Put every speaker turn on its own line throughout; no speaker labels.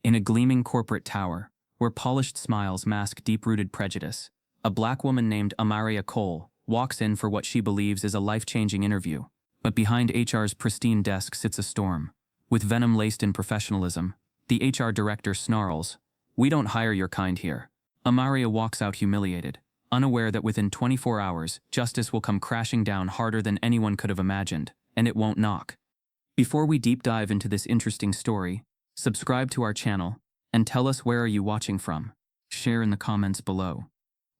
In a gleaming corporate tower, where polished smiles mask deep-rooted prejudice, a black woman named Amariah Cole walks in for what she believes is a life-changing interview. But behind HR's pristine desk sits a storm. With venom laced in professionalism, the HR director snarls, "We don't hire your kind here." Amariah walks out humiliated, unaware that within 24 hours, justice will come crashing down harder than anyone could have imagined, and it won't knock. Before we deep dive into this interesting story, subscribe to our channel, and tell us where are you watching from. Share in the comments below.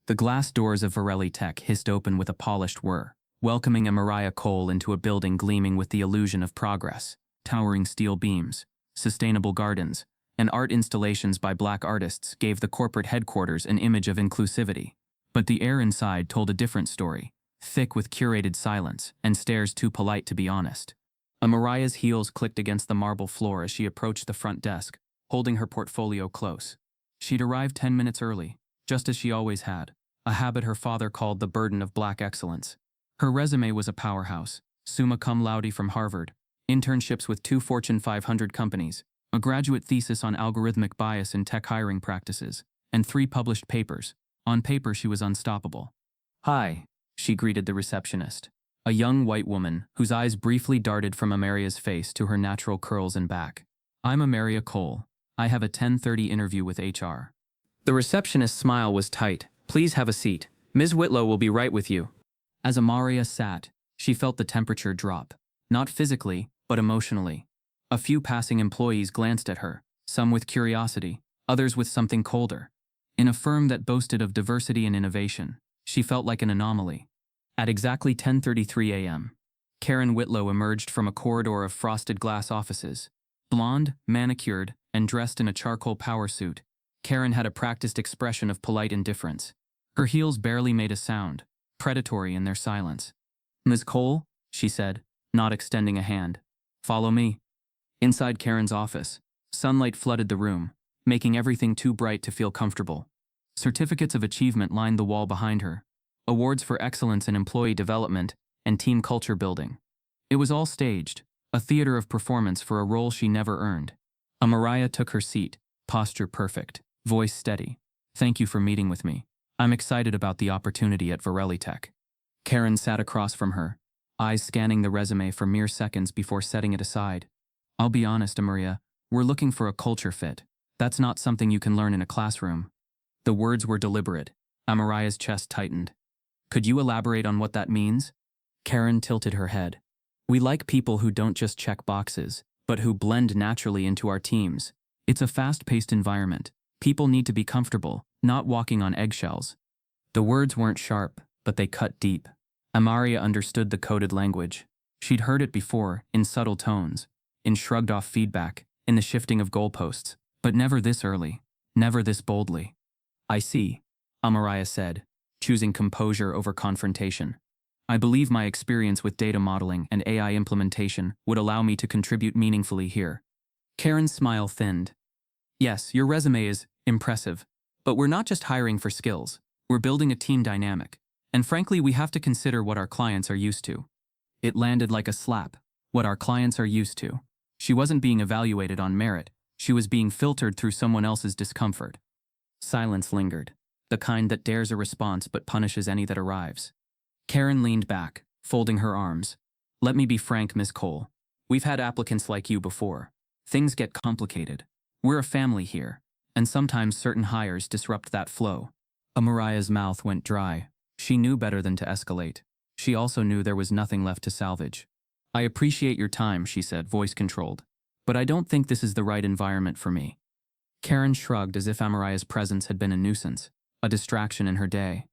The glass doors of Varelli Tech hissed open with a polished whir, welcoming Amariah Cole into a building gleaming with the illusion of progress. Towering steel beams, sustainable gardens, and art installations by black artists gave the corporate headquarters an image of inclusivity. But the air inside told a different story, thick with curated silence and stares too polite to be honest. Amariah's heels clicked against the marble floor as she approached the front desk, holding her portfolio close. She'd arrived 10 minutes early, just as she always had, a habit her father called the burden of black excellence. Her resume was a powerhouse, summa cum laude from Harvard, internships with 2 Fortune 500 companies, a graduate thesis on algorithmic bias in tech hiring practices, and 3 published papers. On paper, she was unstoppable. "Hi," she greeted the receptionist, a young white woman whose eyes briefly darted from Amariah's face to her natural curls and back. "I'm Amariah Cole. I have a 10:30 interview with HR." The receptionist's smile was tight. "Please have a seat. Ms. Whitlow will be right with you." As Amariah sat, she felt the temperature drop, not physically, but emotionally. A few passing employees glanced at her, some with curiosity, others with something colder. In a firm that boasted of diversity and innovation, she felt like an anomaly. At exactly 10:33 a.m., Karen Whitlow emerged from a corridor of frosted glass offices. Blonde, manicured, and dressed in a charcoal power suit, Karen had a practiced expression of polite indifference. Her heels barely made a sound, predatory in their silence. "Ms. Cole," she said, not extending a hand. "Follow me." Inside Karen's office, sunlight flooded the room, making everything too bright to feel comfortable. Certificates of achievement lined the wall behind her, awards for excellence in employee development and team culture building. It was all staged, a theater of performance for a role she never earned. Amariah took her seat, posture perfect, voice steady. "Thank you for meeting with me. I'm excited about the opportunity at Varelli Tech." Karen sat across from her, eyes scanning the resume for mere seconds before setting it aside. "I'll be honest, Amariah, we're looking for a culture fit. That's not something you can learn in a classroom." The words were deliberate. Amariah's chest tightened. "Could you elaborate on what that means?" Karen tilted her head. "We like people who don't just check boxes, but who blend naturally into our teams. It's a fast-paced environment. People need to be comfortable, not walking on eggshells." The words weren't sharp, but they cut deep. Amariah understood the coded language. She'd heard it before, in subtle tones, in shrugged-off feedback, in the shifting of goalposts, but never this early, never this boldly. "I see," Amariah said, choosing composure over confrontation. "I believe my experience with data modeling and AI implementation would allow me to contribute meaningfully here." Karen's smile thinned. "Yes, your resume is impressive, but we're not just hiring for skills. We're building a team dynamic, and frankly, we have to consider what our clients are used to." It landed like a slap. What our clients are used to. She wasn't being evaluated on merit. She was being filtered through someone else's discomfort. Silence lingered, the kind that dares a response but punishes any that arrives. Karen leaned back, folding her arms. "Let me be frank, Ms. Cole. We've had applicants like you before. Things get complicated. We're a family here, and sometimes certain hires disrupt that flow." Amariah's mouth went dry. She knew better than to escalate. She also knew there was nothing left to salvage. "I appreciate your time," she said, voice controlled, "but I don't think this is the right environment for me." Karen shrugged as if Amariah's presence had been a nuisance, a distraction in her day.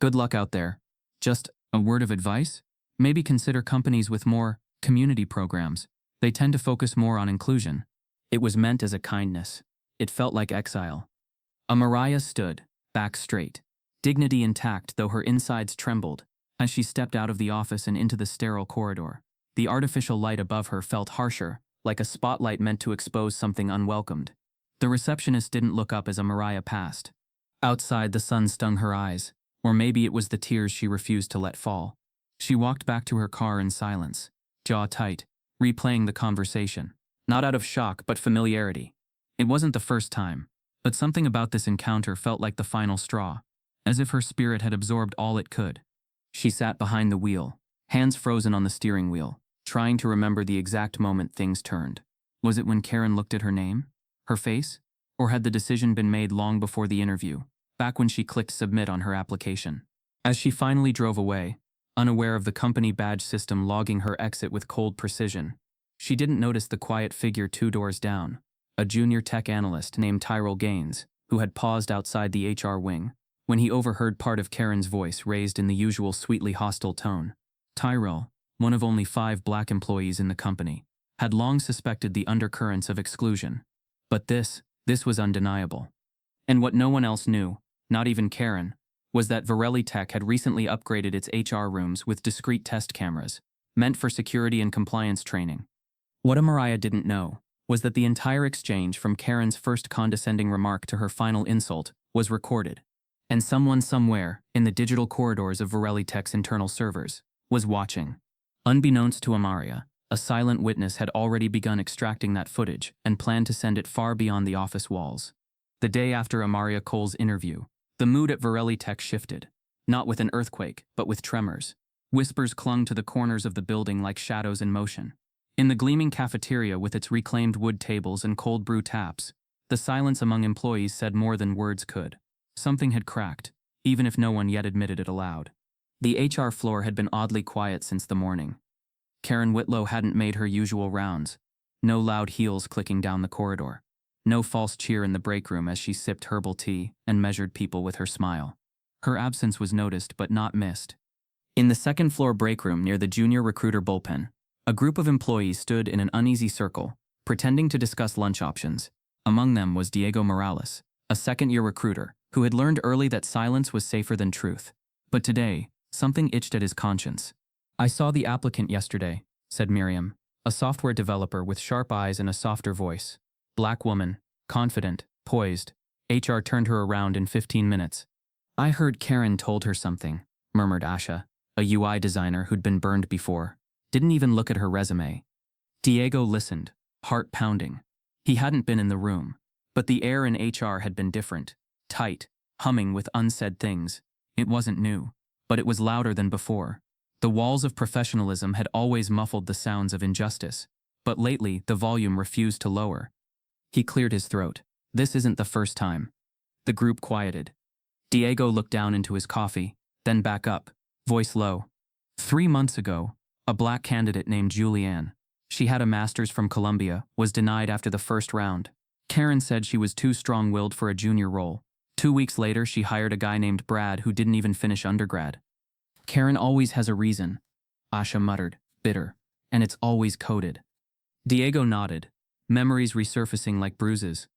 "Good luck out there. Just a word of advice? Maybe consider companies with more community programs. They tend to focus more on inclusion." It was meant as a kindness. It felt like exile. Amariah stood, back straight, dignity intact though her insides trembled, as she stepped out of the office and into the sterile corridor. The artificial light above her felt harsher, like a spotlight meant to expose something unwelcomed. The receptionist didn't look up as Amariah passed. Outside, the sun stung her eyes, or maybe it was the tears she refused to let fall. She walked back to her car in silence, jaw tight, replaying the conversation, not out of shock but familiarity. It wasn't the first time, but something about this encounter felt like the final straw, as if her spirit had absorbed all it could. She sat behind the wheel, hands frozen on the steering wheel, trying to remember the exact moment things turned. Was it when Karen looked at her name? Her face? Or had the decision been made long before the interview, back when she clicked submit on her application? As she finally drove away, unaware of the company badge system logging her exit with cold precision, she didn't notice the quiet figure 2 doors down, a junior tech analyst named Tyrell Gaines, who had paused outside the HR wing, when he overheard part of Karen's voice raised in the usual sweetly hostile tone. Tyrell, one of only 5 black employees in the company, had long suspected the undercurrents of exclusion. But this was undeniable. And what no one else knew, not even Karen, was that Varelli Tech had recently upgraded its HR rooms with discrete test cameras, meant for security and compliance training. What Amariah didn't know was that the entire exchange from Karen's first condescending remark to her final insult was recorded, and someone somewhere in the digital corridors of Varelli Tech's internal servers was watching. Unbeknownst to Amariah, a silent witness had already begun extracting that footage and planned to send it far beyond the office walls. The day after Amariah Cole's interview, the mood at Varelli Tech shifted, not with an earthquake, but with tremors. Whispers clung to the corners of the building like shadows in motion. In the gleaming cafeteria with its reclaimed wood tables and cold brew taps, the silence among employees said more than words could. Something had cracked, even if no one yet admitted it aloud. The HR floor had been oddly quiet since the morning. Karen Whitlow hadn't made her usual rounds. No loud heels clicking down the corridor. No false cheer in the break room as she sipped herbal tea and measured people with her smile. Her absence was noticed but not missed. In the second-floor break room near the junior recruiter bullpen, a group of employees stood in an uneasy circle, pretending to discuss lunch options. Among them was Diego Morales, a second-year recruiter, who had learned early that silence was safer than truth. But today, something itched at his conscience. "I saw the applicant yesterday," said Miriam, a software developer with sharp eyes and a softer voice. Black woman, confident, poised. HR turned her around in 15 minutes. "I heard Karen told her something," murmured Asha, a UI designer who'd been burned before. Didn't even look at her resume. Diego listened, heart pounding. He hadn't been in the room, but the air in HR had been different, tight, humming with unsaid things. It wasn't new, but it was louder than before. The walls of professionalism had always muffled the sounds of injustice, but lately the volume refused to lower. He cleared his throat. "This isn't the first time." The group quieted. Diego looked down into his coffee, then back up, voice low. 3 months ago, a black candidate named Julianne. She had a master's from Columbia, was denied after the first round. Karen said she was too strong-willed for a junior role. 2 weeks later, she hired a guy named Brad who didn't even finish undergrad. "Karen always has a reason," Asha muttered, bitter, "and it's always coded." Diego nodded, memories resurfacing like bruises.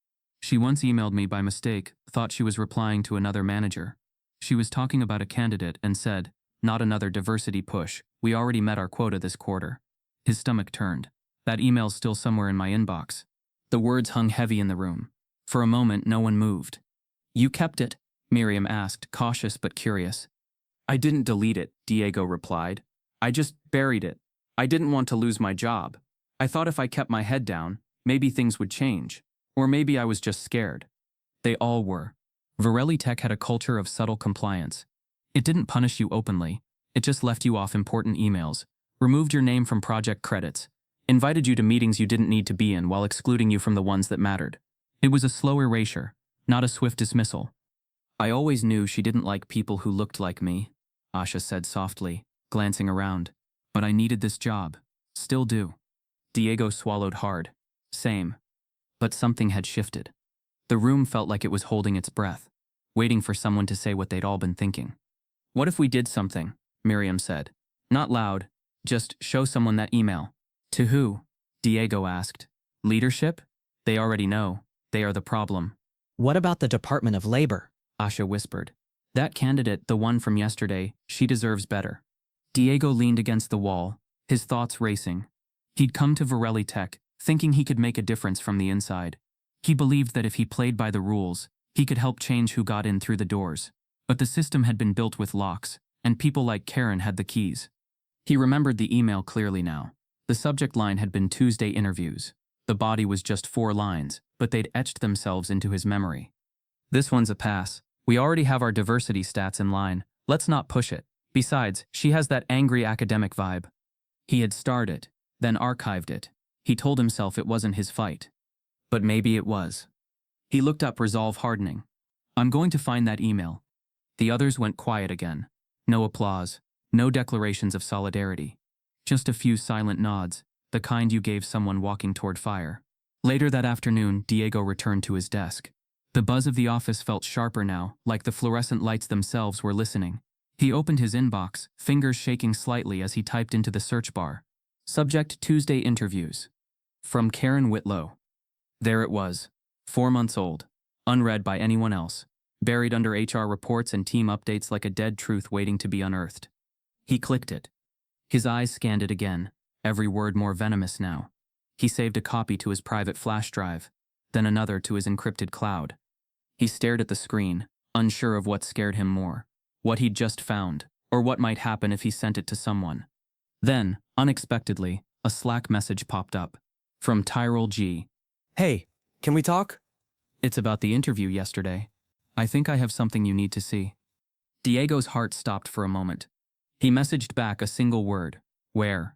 "She once emailed me by mistake, thought she was replying to another manager. She was talking about a candidate and said, 'Not another diversity push, we already met our quota this quarter.'" His stomach turned. "That email's still somewhere in my inbox." The words hung heavy in the room. For a moment, no one moved. "You kept it?" Miriam asked, cautious but curious. "I didn't delete it," Diego replied. "I just buried it. I didn't want to lose my job. I thought if I kept my head down, maybe things would change. Or maybe I was just scared." They all were. Varelli Tech had a culture of subtle compliance. It didn't punish you openly. It just left you off important emails, removed your name from project credits, invited you to meetings you didn't need to be in while excluding you from the ones that mattered. It was a slow erasure, not a swift dismissal. "I always knew she didn't like people who looked like me," Asha said softly, glancing around. "But I needed this job. Still do." Diego swallowed hard. "Same." But something had shifted. The room felt like it was holding its breath, waiting for someone to say what they'd all been thinking. "What if we did something?" Miriam said. "Not loud, just show someone that email." "To who?" Diego asked. "Leadership? They already know. They are the problem."
"What about the Department of Labor?"
Asha whispered. "That candidate, the one from yesterday, she deserves better." Diego leaned against the wall, his thoughts racing. He'd come to Varelli Tech, thinking he could make a difference from the inside. He believed that if he played by the rules, he could help change who got in through the doors. But the system had been built with locks, and people like Karen had the keys. He remembered the email clearly now. The subject line had been Tuesday interviews. The body was just 4 lines, but they'd etched themselves into his memory. This one's a pass. We already have our diversity stats in line. Let's not push it. Besides, she has that angry academic vibe. He had starred it, then archived it. He told himself it wasn't his fight. But maybe it was. He looked up, resolve hardening. I'm going to find that email. The others went quiet again. No applause, no declarations of solidarity. Just a few silent nods, the kind you gave someone walking toward fire. Later that afternoon, Diego returned to his desk. The buzz of the office felt sharper now, like the fluorescent lights themselves were listening. He opened his inbox, fingers shaking slightly as he typed into the search bar. Subject: Tuesday interviews. From Karen Whitlow. There it was. 4 months old. Unread by anyone else. Buried under HR reports and team updates like a dead truth waiting to be unearthed. He clicked it. His eyes scanned it again, every word more venomous now. He saved a copy to his private flash drive, then another to his encrypted cloud. He stared at the screen, unsure of what scared him more, what he'd just found, or what might happen if he sent it to someone. Then, unexpectedly, a Slack message popped up. From Tyrell G.
Hey, can we talk?
It's about the interview yesterday. I think I have something you need to see. Diego's heart stopped for a moment. He messaged back a single word. Where?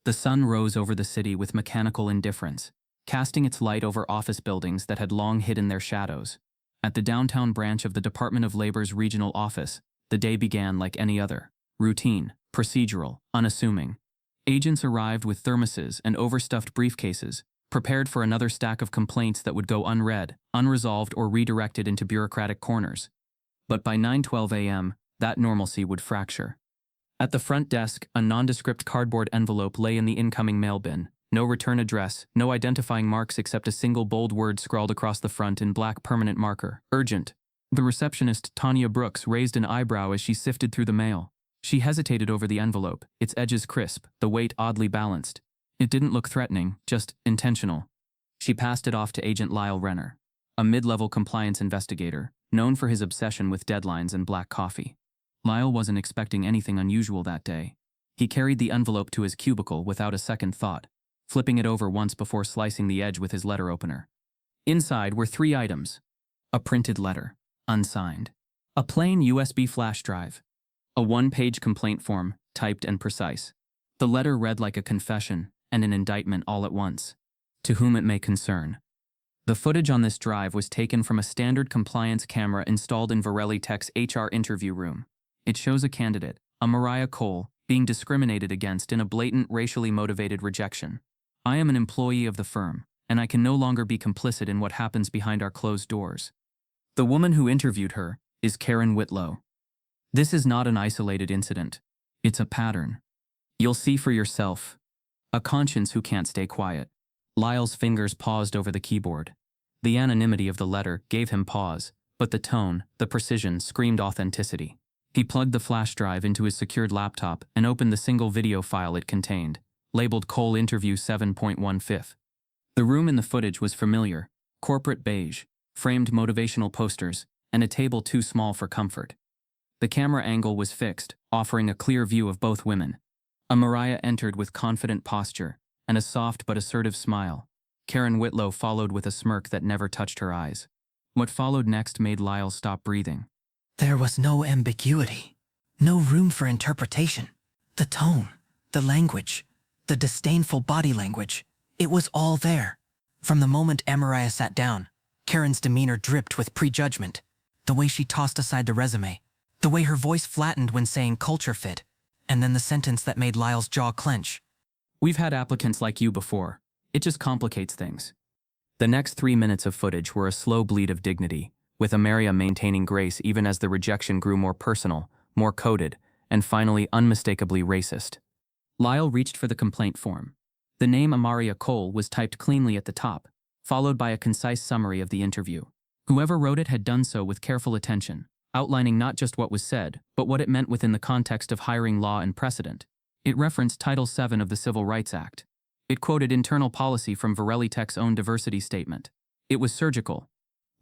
The sun rose over the city with mechanical indifference, casting its light over office buildings that had long hidden their shadows. At the downtown branch of the Department of Labor's regional office, the day began like any other. Routine, procedural, unassuming. Agents arrived with thermoses and overstuffed briefcases, prepared for another stack of complaints that would go unread, unresolved, or redirected into bureaucratic corners. But by 9:12 a.m., that normalcy would fracture. At the front desk, a nondescript cardboard envelope lay in the incoming mail bin. No return address, no identifying marks except a single bold word scrawled across the front in black permanent marker. Urgent. The receptionist, Tanya Brooks, raised an eyebrow as she sifted through the mail. She hesitated over the envelope, its edges crisp, the weight oddly balanced. It didn't look threatening, just intentional. She passed it off to Agent Lyle Renner, a mid-level compliance investigator, known for his obsession with deadlines and black coffee. Lyle wasn't expecting anything unusual that day. He carried the envelope to his cubicle without a second thought, flipping it over once before slicing the edge with his letter opener. Inside were 3 items. A printed letter, unsigned. A plain USB flash drive. A 1-page complaint form, typed and precise. The letter read like a confession and an indictment all at once. To whom it may concern. The footage on this drive was taken from a standard compliance camera installed in Varelli Tech's HR interview room. It shows a candidate, Amariah Cole, being discriminated against in a blatant racially motivated rejection. I am an employee of the firm, and I can no longer be complicit in what happens behind our closed doors. The woman who interviewed her is Karen Whitlow. This is not an isolated incident. It's a pattern. You'll see for yourself. A conscience who can't stay quiet. Lyle's fingers paused over the keyboard. The anonymity of the letter gave him pause, but the tone, the precision, screamed authenticity. He plugged the flash drive into his secured laptop and opened the single video file it contained, labeled Cole Interview 7.15. The room in the footage was familiar, corporate beige, framed motivational posters, and a table too small for comfort. The camera angle was fixed, offering a clear view of both women. Amariah entered with confident posture and a soft but assertive smile. Karen Whitlow followed with a smirk that never touched her eyes. What followed next made Lyle stop breathing.
There was no ambiguity, no room for interpretation. The tone, the language, the disdainful body language, it was all there. From the moment Amariah sat down, Karen's demeanor dripped with prejudgment. The way she tossed aside the resume, the way her voice flattened when saying culture fit, and then the sentence that made Lyle's jaw clench.
We've had applicants like you before. It just complicates things. The next 3 minutes of footage were a slow bleed of dignity, with Amariah maintaining grace even as the rejection grew more personal, more coded, and finally unmistakably racist. Lyle reached for the complaint form. The name Amariah Cole was typed cleanly at the top, followed by a concise summary of the interview. Whoever wrote it had done so with careful attention, outlining not just what was said, but what it meant within the context of hiring law and precedent. It referenced Title VII of the Civil Rights Act. It quoted internal policy from Varelli Tech's own diversity statement. It was surgical.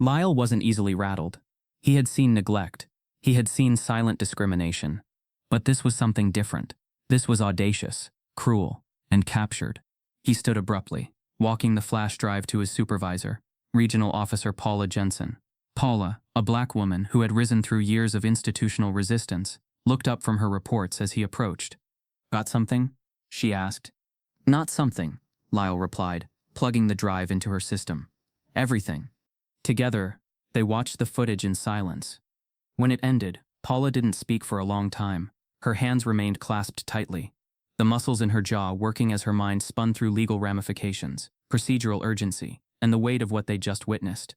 Lyle wasn't easily rattled. He had seen neglect. He had seen silent discrimination. But this was something different. This was audacious, cruel, and captured. He stood abruptly, walking the flash drive to his supervisor. Regional Officer Paula Jensen. Paula, a black woman who had risen through years of institutional resistance, looked up from her reports as he approached. "Got something?" she asked. "Not something," Lyle replied, plugging the drive into her system. "Everything." Together, they watched the footage in silence. When it ended, Paula didn't speak for a long time. Her hands remained clasped tightly, the muscles in her jaw working as her mind spun through legal ramifications, procedural urgency, and the weight of what they'd just witnessed.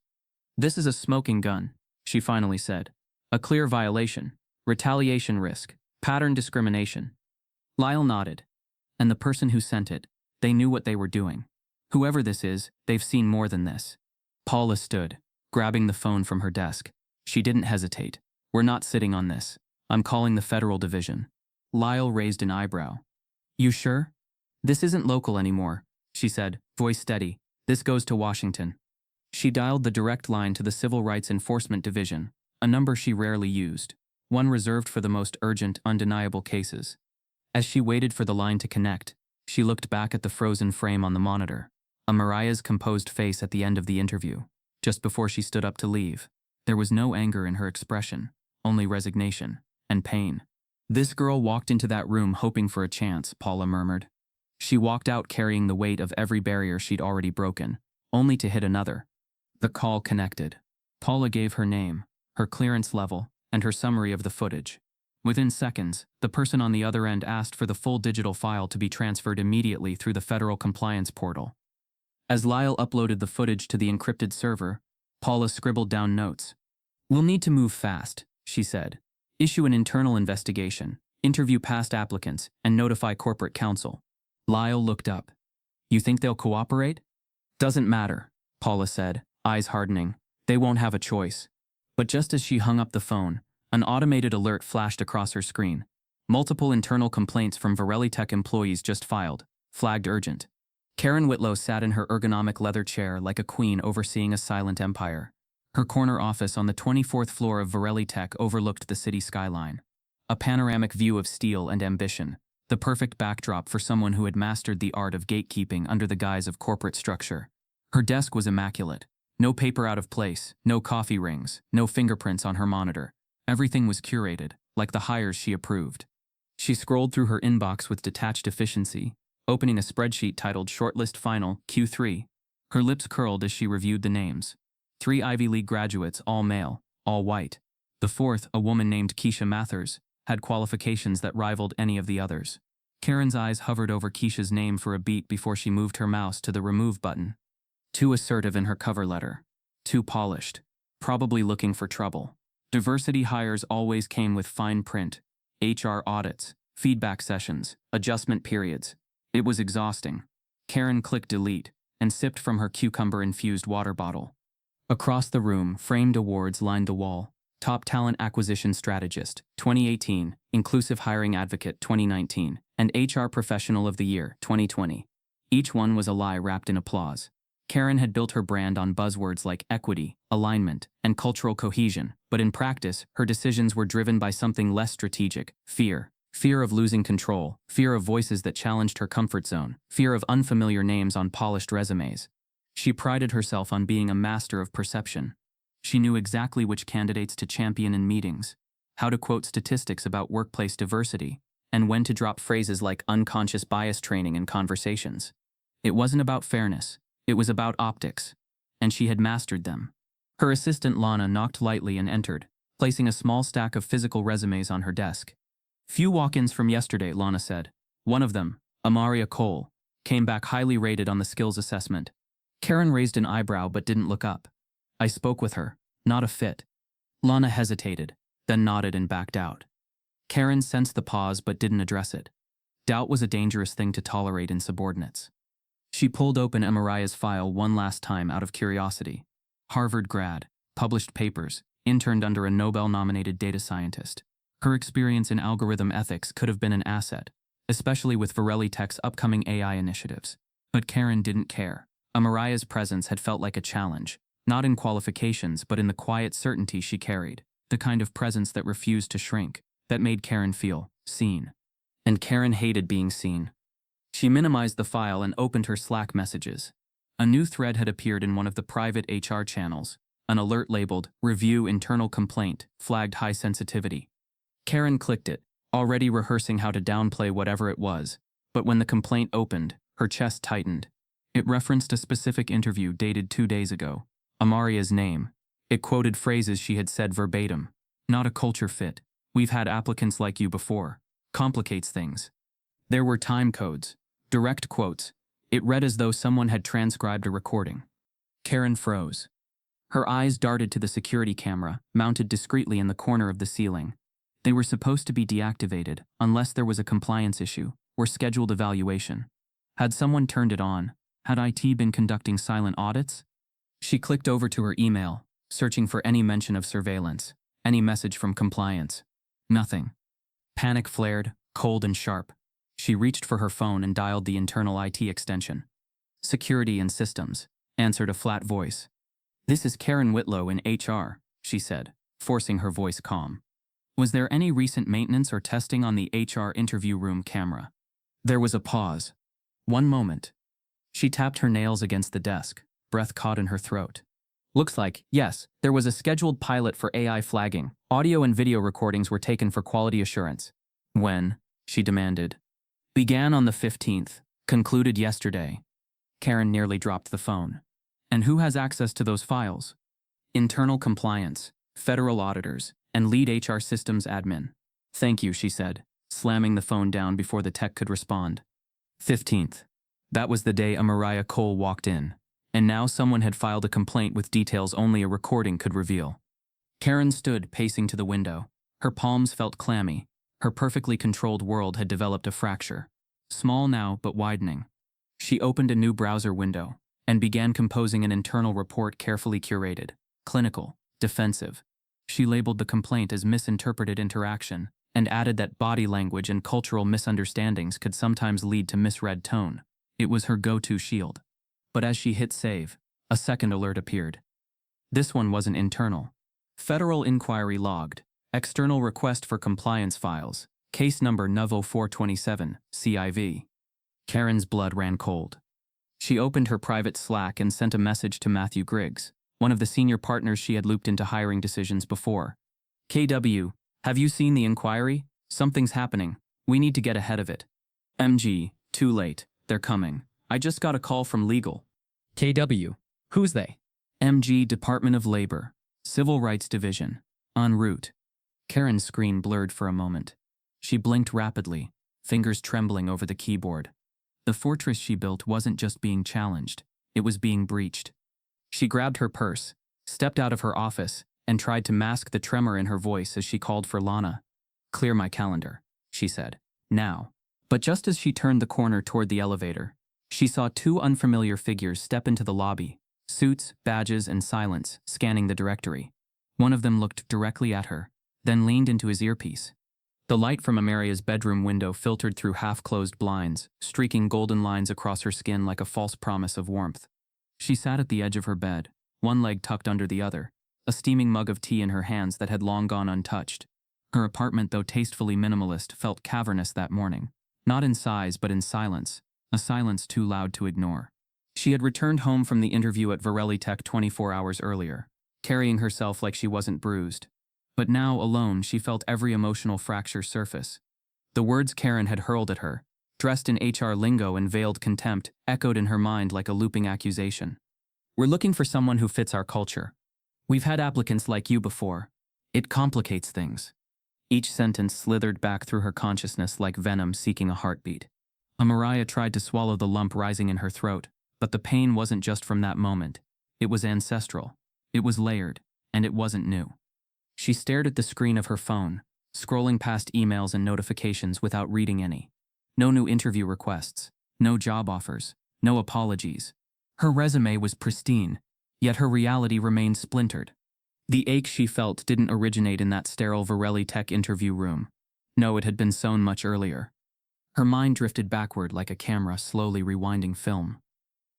"This is a smoking gun," she finally said. "A clear violation, retaliation risk, pattern discrimination." Lyle nodded. "And the person who sent it, they knew what they were doing. Whoever this is, they've seen more than this." Paula stood, grabbing the phone from her desk. She didn't hesitate. "We're not sitting on this. I'm calling the federal division." Lyle raised an eyebrow. "You sure?" "This isn't local anymore," she said, voice steady. "This goes to Washington." She dialed the direct line to the Civil Rights Enforcement Division, a number she rarely used, one reserved for the most urgent, undeniable cases. As she waited for the line to connect, she looked back at the frozen frame on the monitor, Amariah's composed face at the end of the interview, just before she stood up to leave. There was no anger in her expression, only resignation and pain. "This girl walked into that room hoping for a chance," Paula murmured. She walked out carrying the weight of every barrier she'd already broken, only to hit another. The call connected. Paula gave her name, her clearance level, and her summary of the footage. Within seconds, the person on the other end asked for the full digital file to be transferred immediately through the federal compliance portal. As Lyle uploaded the footage to the encrypted server, Paula scribbled down notes. "We'll need to move fast," she said. "Issue an internal investigation, interview past applicants, and notify corporate counsel." Lyle looked up. "You think they'll cooperate?" "Doesn't matter," Paula said, eyes hardening. "They won't have a choice." But just as she hung up the phone, an automated alert flashed across her screen. "Multiple internal complaints from Varelli Tech employees just filed. Flagged urgent." Karen Whitlow sat in her ergonomic leather chair like a queen overseeing a silent empire. Her corner office on the 24th floor of Varelli Tech overlooked the city skyline. A panoramic view of steel and ambition, the perfect backdrop for someone who had mastered the art of gatekeeping under the guise of corporate structure. Her desk was immaculate. No paper out of place, no coffee rings, no fingerprints on her monitor. Everything was curated, like the hires she approved. She scrolled through her inbox with detached efficiency, opening a spreadsheet titled Shortlist Final, Q3. Her lips curled as she reviewed the names. 3 Ivy League graduates, all male, all white. The fourth, a woman named Keisha Mathers, had qualifications that rivaled any of the others. Karen's eyes hovered over Keisha's name for a beat before she moved her mouse to the remove button. Too assertive in her cover letter. Too polished. Probably looking for trouble. Diversity hires always came with fine print. HR audits, feedback sessions, adjustment periods. It was exhausting. Karen clicked delete and sipped from her cucumber-infused water bottle. Across the room, framed awards lined the wall. Top Talent Acquisition Strategist, 2018, Inclusive Hiring Advocate, 2019, and HR Professional of the Year, 2020. Each one was a lie wrapped in applause. Karen had built her brand on buzzwords like equity, alignment, and cultural cohesion, but in practice, her decisions were driven by something less strategic: fear. Fear of losing control, fear of voices that challenged her comfort zone, fear of unfamiliar names on polished resumes. She prided herself on being a master of perception. She knew exactly which candidates to champion in meetings, how to quote statistics about workplace diversity, and when to drop phrases like unconscious bias training in conversations. It wasn't about fairness, it was about optics, and she had mastered them. Her assistant Lana knocked lightly and entered, placing a small stack of physical resumes on her desk. "Few walk-ins from yesterday," Lana said. One of them, Amariah Cole, came back highly rated on the skills assessment. Karen raised an eyebrow but didn't look up. "I spoke with her. Not a fit." Lana hesitated, then nodded and backed out. Karen sensed the pause but didn't address it. Doubt was a dangerous thing to tolerate in subordinates. She pulled open Amariah's file one last time out of curiosity. Harvard grad, published papers, interned under a Nobel-nominated data scientist. Her experience in algorithm ethics could have been an asset, especially with Varelli Tech's upcoming AI initiatives. But Karen didn't care. Amariah's presence had felt like a challenge, not in qualifications but in the quiet certainty she carried, the kind of presence that refused to shrink, that made Karen feel seen. And Karen hated being seen. She minimized the file and opened her Slack messages. A new thread had appeared in one of the private HR channels. An alert labeled, "Review Internal Complaint," flagged high sensitivity. Karen clicked it, already rehearsing how to downplay whatever it was, but when the complaint opened, her chest tightened. It referenced a specific interview dated 2 days ago. Amariah's name. It quoted phrases she had said verbatim. "Not a culture fit. We've had applicants like you before. Complicates things." There were time codes, direct quotes. It read as though someone had transcribed a recording. Karen froze. Her eyes darted to the security camera, mounted discreetly in the corner of the ceiling. They were supposed to be deactivated, unless there was a compliance issue, or scheduled evaluation. Had someone turned it on? Had IT been conducting silent audits? She clicked over to her email, searching for any mention of surveillance, any message from compliance. Nothing. Panic flared, cold and sharp. She reached for her phone and dialed the internal IT extension. "Security and Systems," answered a flat voice. "This is Karen Whitlow in HR," she said, forcing her voice calm. "Was there any recent maintenance or testing on the HR interview room camera?" There was a pause. 1 moment. She tapped her nails against the desk, breath caught in her throat. "Looks like, yes, there was a scheduled pilot for AI flagging. Audio and video recordings were taken for quality assurance." "When?" she demanded. "Began on the 15th, concluded yesterday." Karen nearly dropped the phone. "And who has access to those files?" "Internal compliance, federal auditors, and lead HR systems admin." "Thank you," she said, slamming the phone down before the tech could respond. 15th. That was the day Amariah Cole walked in, and now someone had filed a complaint with details only a recording could reveal. Karen stood pacing to the window. Her palms felt clammy. Her perfectly controlled world had developed a fracture. Small now, but widening. She opened a new browser window and began composing an internal report carefully curated, clinical, defensive. She labeled the complaint as misinterpreted interaction and added that body language and cultural misunderstandings could sometimes lead to misread tone. It was her go-to shield. But as she hit save, a second alert appeared. This one wasn't internal. Federal inquiry logged. External request for compliance files. Case number Novo 427, CIV. Karen's blood ran cold. She opened her private Slack and sent a message to Matthew Griggs, one of the senior partners she had looped into hiring decisions before. "KW, have you seen the inquiry? Something's happening. We need to get ahead of it." "MG, too late. They're coming. I just got a call from legal." "KW, who's they?" "MG, Department of Labor, Civil Rights Division, en route." Karen's screen blurred for a moment. She blinked rapidly, fingers trembling over the keyboard. The fortress she built wasn't just being challenged, it was being breached. She grabbed her purse, stepped out of her office, and tried to mask the tremor in her voice as she called for Lana. "Clear my calendar," she said. "Now." But just as she turned the corner toward the elevator, she saw 2 unfamiliar figures step into the lobby, suits, badges, and silence, scanning the directory. One of them looked directly at her, then leaned into his earpiece. The light from Amariah's bedroom window filtered through half-closed blinds, streaking golden lines across her skin like a false promise of warmth. She sat at the edge of her bed, one leg tucked under the other, a steaming mug of tea in her hands that had long gone untouched. Her apartment, though tastefully minimalist, felt cavernous that morning. Not in size, but in silence, a silence too loud to ignore. She had returned home from the interview at Varelli Tech 24 hours earlier, carrying herself like she wasn't bruised. But now, alone, she felt every emotional fracture surface. The words Karen had hurled at her, dressed in HR lingo and veiled contempt, echoed in her mind like a looping accusation. "We're looking for someone who fits our culture. We've had applicants like you before. It complicates things." Each sentence slithered back through her consciousness like venom seeking a heartbeat. Amariah tried to swallow the lump rising in her throat, but the pain wasn't just from that moment. It was ancestral. It was layered, and it wasn't new. She stared at the screen of her phone, scrolling past emails and notifications without reading any. No new interview requests, no job offers, no apologies. Her resume was pristine, yet her reality remained splintered. The ache she felt didn't originate in that sterile Varelli Tech interview room. No, it had been sown much earlier. Her mind drifted backward like a camera slowly rewinding film.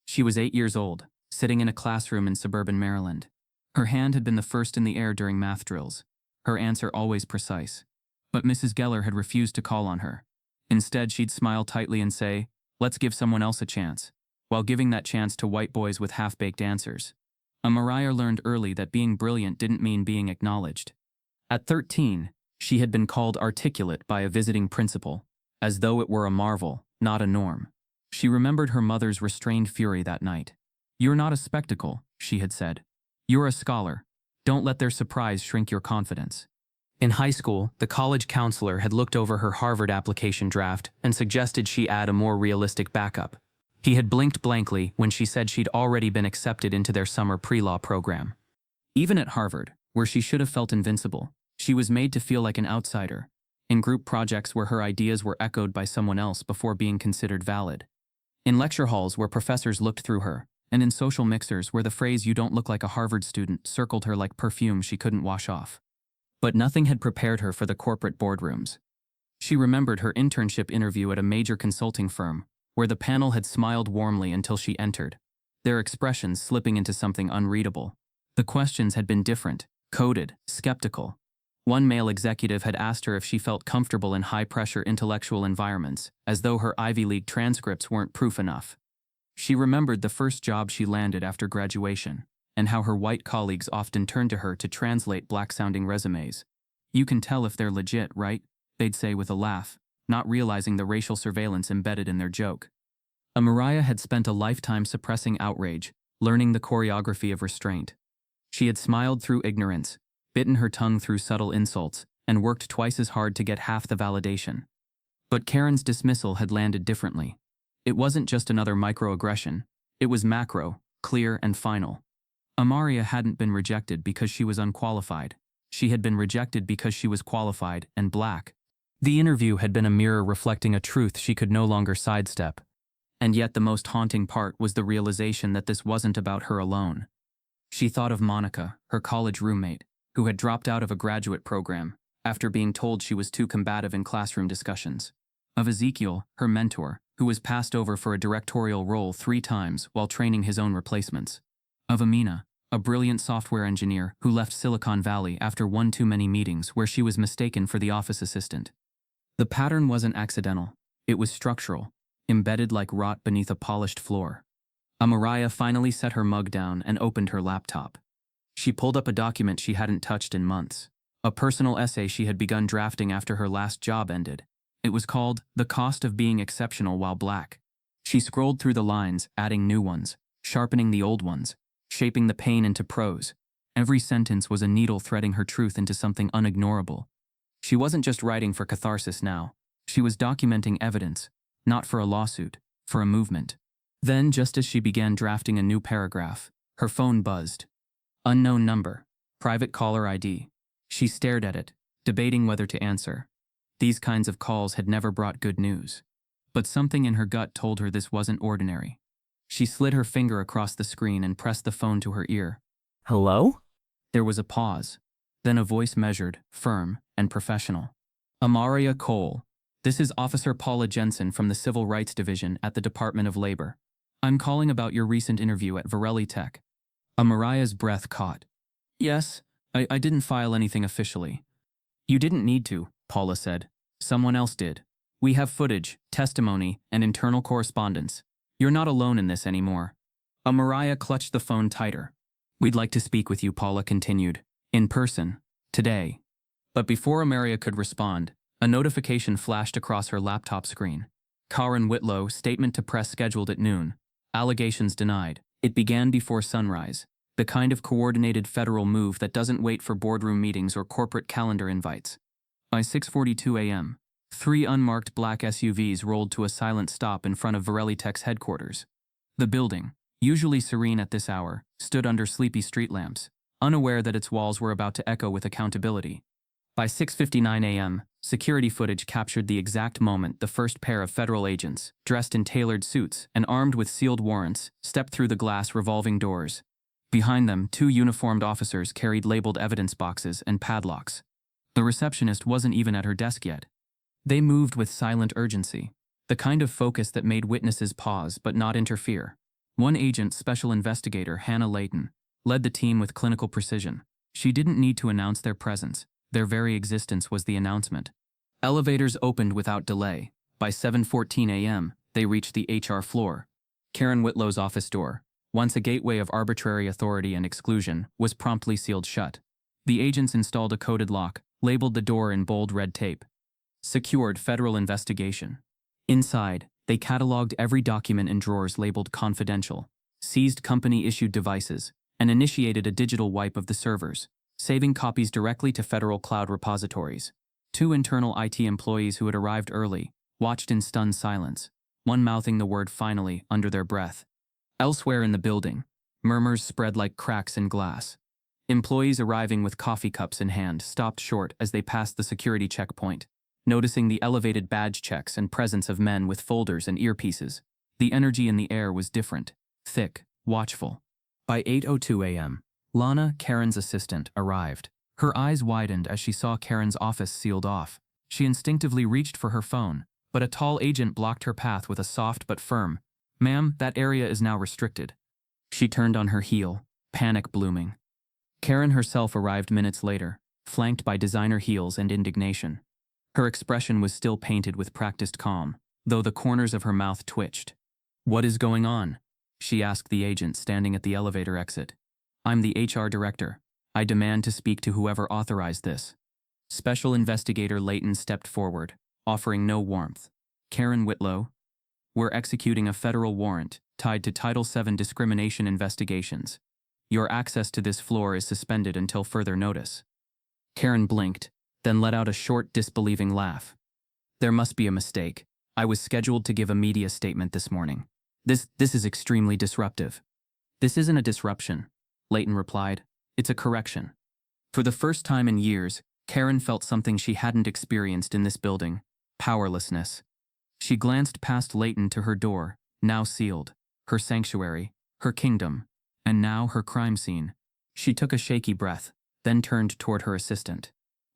She was 8 years old, sitting in a classroom in suburban Maryland. Her hand had been the first in the air during math drills, her answer always precise. But Mrs. Geller had refused to call on her. Instead, she'd smile tightly and say, "Let's give someone else a chance." while giving that chance to white boys with half-baked answers. Amariah learned early that being brilliant didn't mean being acknowledged. At 13, she had been called articulate by a visiting principal, as though it were a marvel, not a norm. She remembered her mother's restrained fury that night. "You're not a spectacle," she had said. "You're a scholar. Don't let their surprise shrink your confidence." In high school, the college counselor had looked over her Harvard application draft and suggested she add a more realistic backup. He had blinked blankly when she said she'd already been accepted into their summer pre-law program. Even at Harvard, where she should have felt invincible, she was made to feel like an outsider, in group projects where her ideas were echoed by someone else before being considered valid. In lecture halls where professors looked through her, and in social mixers where the phrase "you don't look like a Harvard student" circled her like perfume she couldn't wash off. But nothing had prepared her for the corporate boardrooms. She remembered her internship interview at a major consulting firm, where the panel had smiled warmly until she entered, their expressions slipping into something unreadable. The questions had been different, coded, skeptical. One male executive had asked her if she felt comfortable in high-pressure intellectual environments, as though her Ivy League transcripts weren't proof enough. She remembered the first job she landed after graduation, and how her white colleagues often turned to her to translate black-sounding resumes. "You can tell if they're legit, right?" they'd say with a laugh, not realizing the racial surveillance embedded in their joke. Amariah had spent a lifetime suppressing outrage, learning the choreography of restraint. She had smiled through ignorance, bitten her tongue through subtle insults, and worked twice as hard to get half the validation. But Karen's dismissal had landed differently. It wasn't just another microaggression, it was macro, clear and final. Amariah hadn't been rejected because she was unqualified. She had been rejected because she was qualified and black. The interview had been a mirror reflecting a truth she could no longer sidestep. And yet the most haunting part was the realization that this wasn't about her alone. She thought of Monica, her college roommate, who had dropped out of a graduate program after being told she was too combative in classroom discussions. Of Ezekiel, her mentor, who was passed over for a directorial role 3 times while training his own replacements. Of Amina, a brilliant software engineer who left Silicon Valley after one too many meetings where she was mistaken for the office assistant. The pattern wasn't accidental, it was structural, embedded like rot beneath a polished floor. Amariah finally set her mug down and opened her laptop. She pulled up a document she hadn't touched in months, a personal essay she had begun drafting after her last job ended. It was called "The Cost of Being Exceptional While Black." She scrolled through the lines, adding new ones, sharpening the old ones, shaping the pain into prose. Every sentence was a needle threading her truth into something unignorable. She wasn't just writing for catharsis now. She was documenting evidence, not for a lawsuit, for a movement. Then, just as she began drafting a new paragraph, her phone buzzed. Unknown number, private caller ID. She stared at it, debating whether to answer. These kinds of calls had never brought good news. But something in her gut told her this wasn't ordinary. She slid her finger across the screen and pressed the phone to her ear.
Hello?
There was a pause. Then a voice measured, firm, and professional. "Amariah Cole. This is Officer Paula Jensen from the Civil Rights Division at the Department of Labor. I'm calling about your recent interview at Varelli Tech." Amariah's breath caught. "Yes, I didn't file anything officially." "You didn't need to," Paula said. "Someone else did. We have footage, testimony, and internal correspondence. You're not alone in this anymore." Amariah clutched the phone tighter. "We'd like to speak with you," Paula continued. "In person. Today." But before Amariah could respond, a notification flashed across her laptop screen. Karen Whitlow, statement to press scheduled at noon. Allegations denied. It began before sunrise, the kind of coordinated federal move that doesn't wait for boardroom meetings or corporate calendar invites. By 6:42 a.m., 3 unmarked black SUVs rolled to a silent stop in front of Varelli Tech's headquarters. The building, usually serene at this hour, stood under sleepy street lamps, unaware that its walls were about to echo with accountability. By 6:59 a.m., security footage captured the exact moment the first pair of federal agents, dressed in tailored suits and armed with sealed warrants, stepped through the glass revolving doors. Behind them, 2 uniformed officers carried labeled evidence boxes and padlocks. The receptionist wasn't even at her desk yet. They moved with silent urgency, the kind of focus that made witnesses pause but not interfere. One agent, Special Investigator Hannah Layton, led the team with clinical precision. She didn't need to announce their presence. Their very existence was the announcement. Elevators opened without delay. By 7:14 a.m., they reached the HR floor. Karen Whitlow's office door, once a gateway of arbitrary authority and exclusion, was promptly sealed shut. The agents installed a coded lock, labeled the door in bold red tape. Secured federal investigation. Inside, they cataloged every document in drawers labeled confidential, seized company-issued devices, and initiated a digital wipe of the servers, saving copies directly to federal cloud repositories. 2 internal IT employees who had arrived early watched in stunned silence, one mouthing the word "finally" under their breath. Elsewhere in the building, murmurs spread like cracks in glass. Employees arriving with coffee cups in hand stopped short as they passed the security checkpoint, noticing the elevated badge checks and presence of men with folders and earpieces. The energy in the air was different, thick, watchful. By 8:02 a.m., Lana, Karen's assistant, arrived. Her eyes widened as she saw Karen's office sealed off. She instinctively reached for her phone, but a tall agent blocked her path with a soft but firm, "Ma'am, that area is now restricted." She turned on her heel, panic blooming. Karen herself arrived minutes later, flanked by designer heels and indignation. Her expression was still painted with practiced calm, though the corners of her mouth twitched. "What is going on?" she asked the agent standing at the elevator exit. "I'm the HR director. I demand to speak to whoever authorized this." Special Investigator Layton stepped forward, offering no warmth. "Karen Whitlow, we're executing a federal warrant tied to Title VII discrimination investigations. Your access to this floor is suspended until further notice." Karen blinked, then let out a short, disbelieving laugh. "There must be a mistake. I was scheduled to give a media statement this morning. This is extremely disruptive." "This isn't a disruption," Layton replied. "It's a correction." For the first time in years, Karen felt something she hadn't experienced in this building: powerlessness. She glanced past Layton to her door, now sealed, her sanctuary, her kingdom, and now her crime scene. She took a shaky breath, then turned toward her assistant.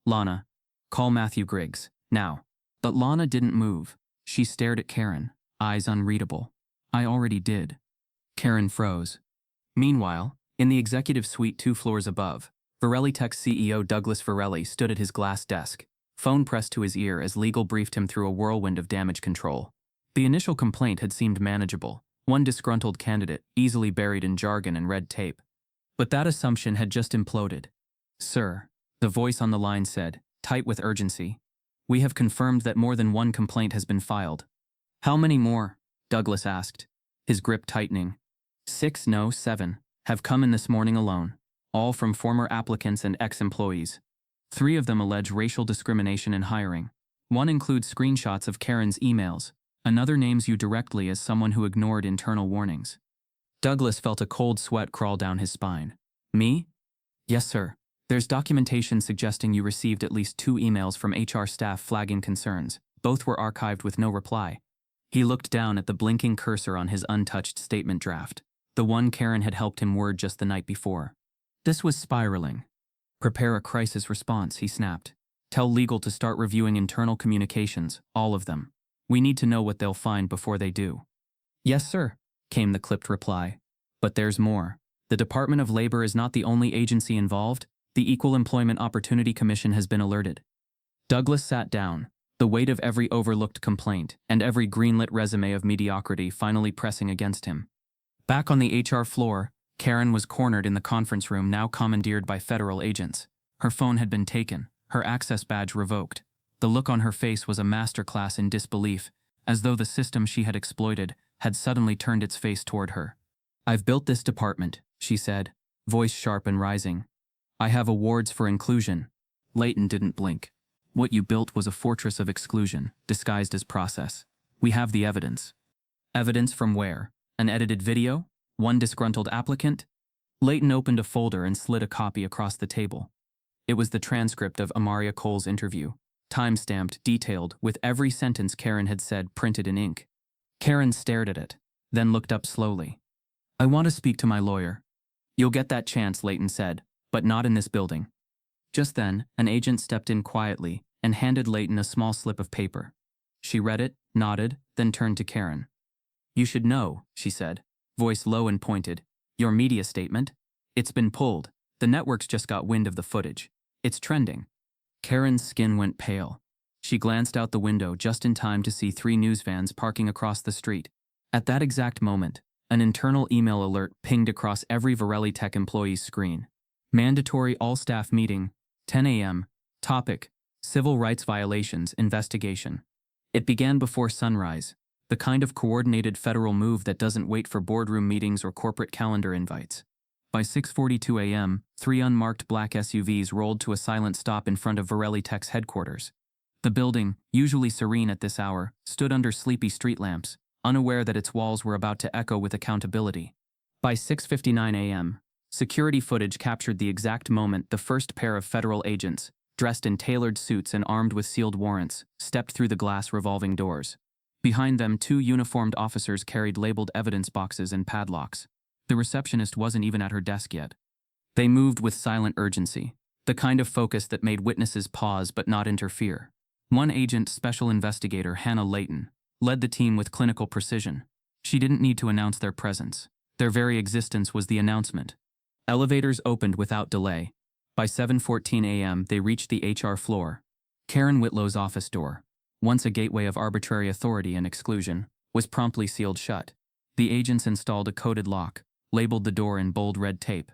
"Lana, call Matthew Griggs, now." But Lana didn't move. She stared at Karen, eyes unreadable. "I already did." Karen froze. Meanwhile, in the executive suite 2 floors above, Varelli Tech CEO Douglas Varelli stood at his glass desk, phone pressed to his ear as legal briefed him through a whirlwind of damage control. The initial complaint had seemed manageable, one disgruntled candidate easily buried in jargon and red tape. But that assumption had just imploded. "Sir," the voice on the line said, tight with urgency, "we have confirmed that more than 1 complaint has been filed." "How many more?" Douglas asked, his grip tightening. 6, no, 7, have come in this morning alone, all from former applicants and ex-employees. 3 of them allege racial discrimination in hiring. 1 includes screenshots of Karen's emails. Another names you directly as someone who ignored internal warnings. Douglas felt a cold sweat crawl down his spine. "Me?" "Yes, sir. There's documentation suggesting you received at least 2 emails from HR staff flagging concerns. Both were archived with no reply." He looked down at the blinking cursor on his untouched statement draft, the one Karen had helped him word just the night before. This was spiraling. "Prepare a crisis response," he snapped. "Tell legal to start reviewing internal communications, all of them. We need to know what they'll find before they do." "Yes, sir," came the clipped reply. "But there's more. The Department of Labor is not the only agency involved. The Equal Employment Opportunity Commission has been alerted." Douglas sat down, the weight of every overlooked complaint and every greenlit resume of mediocrity finally pressing against him. Back on the HR floor, Karen was cornered in the conference room now commandeered by federal agents. Her phone had been taken, her access badge revoked. The look on her face was a masterclass in disbelief, as though the system she had exploited had suddenly turned its face toward her. "I've built this department," she said, voice sharp and rising. "I have awards for inclusion." Layton didn't blink. "What you built was a fortress of exclusion, disguised as process. We have the evidence." "Evidence from where? An edited video? One disgruntled applicant?" Layton opened a folder and slid a copy across the table. It was the transcript of Amariah Cole's interview, time-stamped, detailed, with every sentence Karen had said printed in ink. Karen stared at it, then looked up slowly. "I want to speak to my lawyer." "You'll get that chance," Layton said, "but not in this building." Just then, an agent stepped in quietly and handed Layton a small slip of paper. She read it, nodded, then turned to Karen. "You should know," she said, voice low and pointed. "Your media statement? It's been pulled. The networks just got wind of the footage. It's trending." Karen's skin went pale. She glanced out the window just in time to see 3 news vans parking across the street. At that exact moment, An internal email alert pinged across every Varelli Tech employee's screen. Mandatory all-staff meeting, 10 a.m. Topic: Civil rights violations investigation. It began before sunrise, the kind of coordinated federal move that doesn't wait for boardroom meetings or corporate calendar invites. By 6:42 a.m., 3 unmarked black SUVs rolled to a silent stop in front of Varelli Tech's headquarters. The building, usually serene at this hour, stood under sleepy street lamps, unaware that its walls were about to echo with accountability. By 6:59 a.m., security footage captured the exact moment the first pair of federal agents, dressed in tailored suits and armed with sealed warrants, stepped through the glass revolving doors. Behind them, 2 uniformed officers carried labeled evidence boxes and padlocks. The receptionist wasn't even at her desk yet. They moved with silent urgency, the kind of focus that made witnesses pause but not interfere. One agent, Special Investigator Hannah Layton, led the team with clinical precision. She didn't need to announce their presence. Their very existence was the announcement. Elevators opened without delay. By 7:14 a.m., they reached the HR floor. Karen Whitlow's office door, once a gateway of arbitrary authority and exclusion, was promptly sealed shut. The agents installed a coded lock, labeled the door in bold red tape.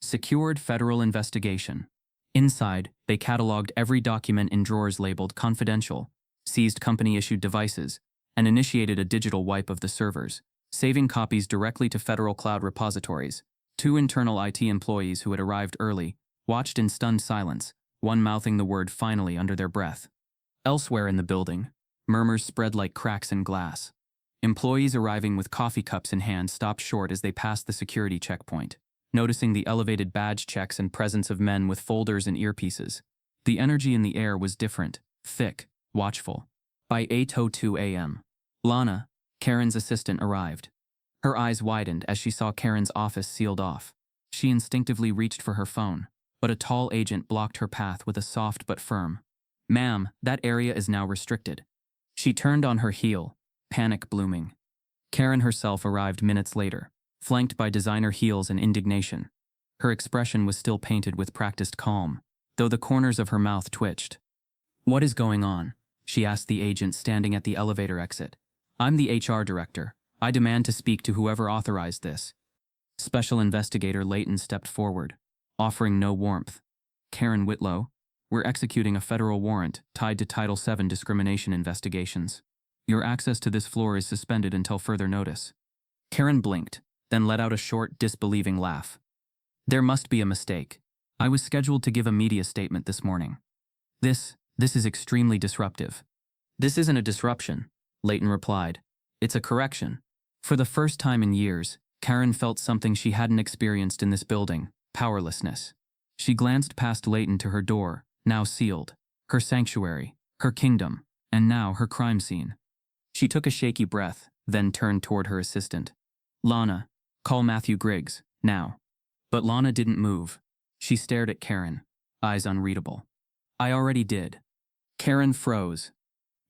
Secured federal investigation. Inside, they cataloged every document in drawers labeled confidential, seized company-issued devices, and initiated a digital wipe of the servers, saving copies directly to federal cloud repositories. 2 internal IT employees who had arrived early watched in stunned silence, one mouthing the word "finally" under their breath. Elsewhere in the building, murmurs spread like cracks in glass. Employees arriving with coffee cups in hand stopped short as they passed the security checkpoint, noticing the elevated badge checks and presence of men with folders and earpieces. The energy in the air was different, thick, watchful. By 8:02 a.m., Lana, Karen's assistant, arrived. Her eyes widened as she saw Karen's office sealed off. She instinctively reached for her phone, but a tall agent blocked her path with a soft but firm, "Ma'am, that area is now restricted." She turned on her heel, panic blooming. Karen herself arrived minutes later, flanked by designer heels and indignation. Her expression was still painted with practiced calm, though the corners of her mouth twitched. "What is going on?" she asked the agent standing at the elevator exit. "I'm the HR director. I demand to speak to whoever authorized this." Special Investigator Layton stepped forward, offering no warmth. "Karen Whitlow, we're executing a federal warrant tied to Title VII discrimination investigations. Your access to this floor is suspended until further notice." Karen blinked, then let out a short, disbelieving laugh. "There must be a mistake. I was scheduled to give a media statement this morning. This is extremely disruptive." "This isn't a disruption," Layton replied. "It's a correction." For the first time in years, Karen felt something she hadn't experienced in this building: powerlessness. She glanced past Layton to her door, now sealed, her sanctuary, her kingdom, and now her crime scene. She took a shaky breath, then turned toward her assistant. "Lana, call Matthew Griggs, now." But Lana didn't move. She stared at Karen, eyes unreadable. "I already did." Karen froze.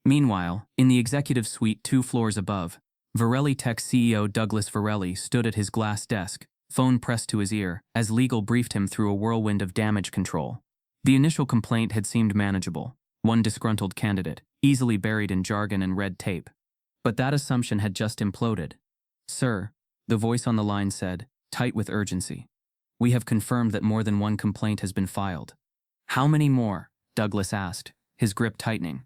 Meanwhile, in the executive suite 2 floors above, Varelli Tech CEO Douglas Varelli stood at his glass desk, phone pressed to his ear, as legal briefed him through a whirlwind of damage control. The initial complaint had seemed manageable, one disgruntled candidate, easily buried in jargon and red tape. But that assumption had just imploded. "Sir," the voice on the line said, tight with urgency, "we have confirmed that more than one complaint has been filed." "How many more?" Douglas asked, his grip tightening.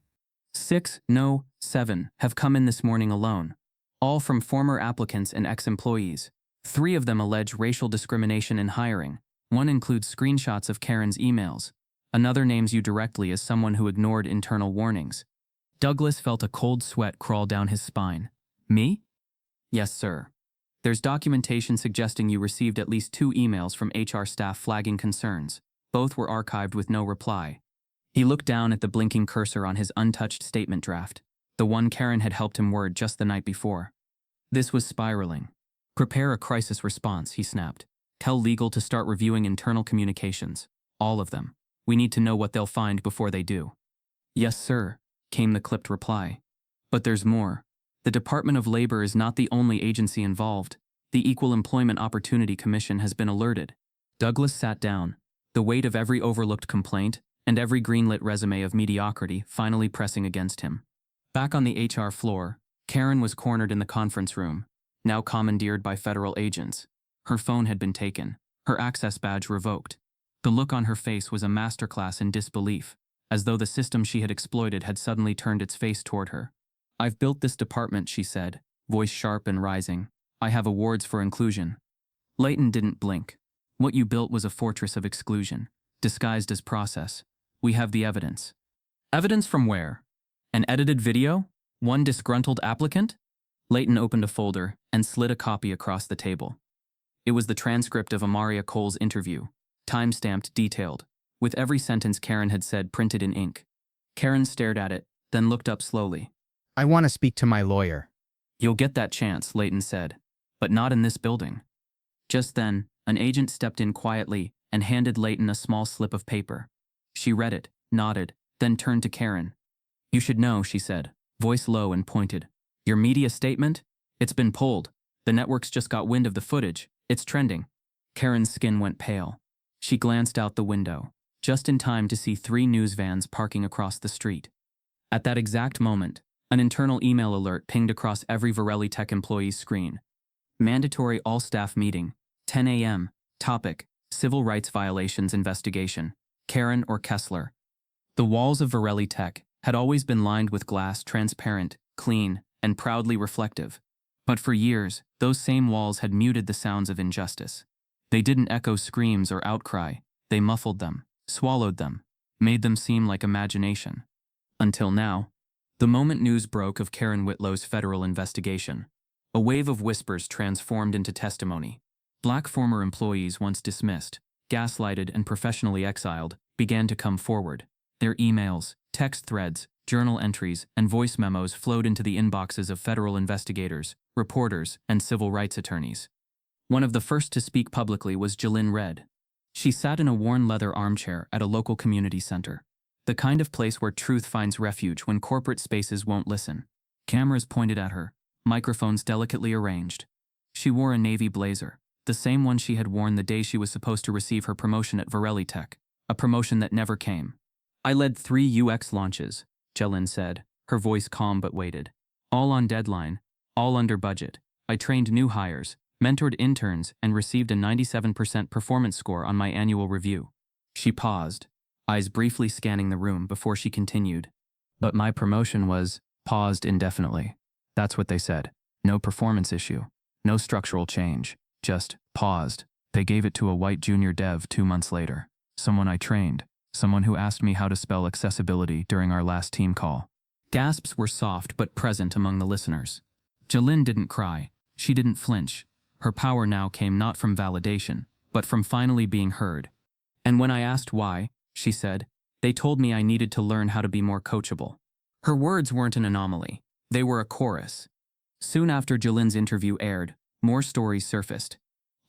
6, no, 7, have come in this morning alone, all from former applicants and ex-employees. 3 of them allege racial discrimination in hiring. One includes screenshots of Karen's emails. Another names you directly as someone who ignored internal warnings. Douglas felt a cold sweat crawl down his spine. "Me?" "Yes, sir. There's documentation suggesting you received at least 2 emails from HR staff flagging concerns. Both were archived with no reply." He looked down at the blinking cursor on his untouched statement draft, the one Karen had helped him word just the night before. This was spiraling. "Prepare a crisis response," he snapped. "Tell legal to start reviewing internal communications. All of them. We need to know what they'll find before they do." "Yes, sir," came the clipped reply. "But there's more. The Department of Labor is not the only agency involved. The Equal Employment Opportunity Commission has been alerted." Douglas sat down, the weight of every overlooked complaint and every greenlit resume of mediocrity finally pressing against him. Back on the HR floor, Karen was cornered in the conference room. now commandeered by federal agents. Her phone had been taken, her access badge revoked. The look on her face was a masterclass in disbelief, as though the system she had exploited had suddenly turned its face toward her. "I've built this department," she said, voice sharp and rising. "I have awards for inclusion." Leighton didn't blink. "What you built was a fortress of exclusion, disguised as process. We have the evidence." "Evidence from where? An edited video? One disgruntled applicant?" Leighton opened a folder and slid a copy across the table. It was the transcript of Amariah Cole's interview, time-stamped, detailed, with every sentence Karen had said printed in ink. Karen stared at it, then looked up slowly.
"I want to speak to my lawyer."
"You'll get that chance," Leighton said, "but not in this building." Just then, an agent stepped in quietly and handed Leighton a small slip of paper. She read it, nodded, then turned to Karen. "You should know," she said, voice low and pointed. "Your media statement? It's been pulled. The networks just got wind of the footage. It's trending." Karen's skin went pale. She glanced out the window, just in time to see 3 news vans parking across the street. At that exact moment, an internal email alert pinged across every Varelli Tech employee's screen. Mandatory all-staff meeting, 10 a.m., topic, civil rights violations investigation, Karen or Kessler. The walls of Varelli Tech had always been lined with glass, transparent, clean, and proudly reflective. But for years, those same walls had muted the sounds of injustice. They didn't echo screams or outcry. They muffled them, swallowed them, made them seem like imagination. Until now, the moment news broke of Karen Whitlow's federal investigation, a wave of whispers transformed into testimony. Black former employees once dismissed, gaslighted, and professionally exiled began to come forward. Their emails, text threads, journal entries, and voice memos flowed into the inboxes of federal investigators, reporters, and civil rights attorneys. One of the first to speak publicly was Jalynn Redd. She sat in a worn leather armchair at a local community center, the kind of place where truth finds refuge when corporate spaces won't listen. Cameras pointed at her, microphones delicately arranged. She wore a navy blazer, the same one she had worn the day she was supposed to receive her promotion at Varelli Tech, a promotion that never came. "I led 3 UX launches," Jalynn said, her voice calm but weighted. "All on deadline, all under budget. I trained new hires, mentored interns, and received a 97% performance score on my annual review." She paused, eyes briefly scanning the room before she continued. "But my promotion was paused indefinitely. That's what they said. No performance issue, no structural change, just paused. They gave it to a white junior dev 2 months later. Someone I trained, someone who asked me how to spell accessibility during our last team call." Gasps were soft but present among the listeners. Jalynn didn't cry. She didn't flinch. Her power now came not from validation, but from finally being heard. "And when I asked why," she said, "they told me I needed to learn how to be more coachable." Her words weren't an anomaly. They were a chorus. Soon after Jalynn's interview aired, more stories surfaced.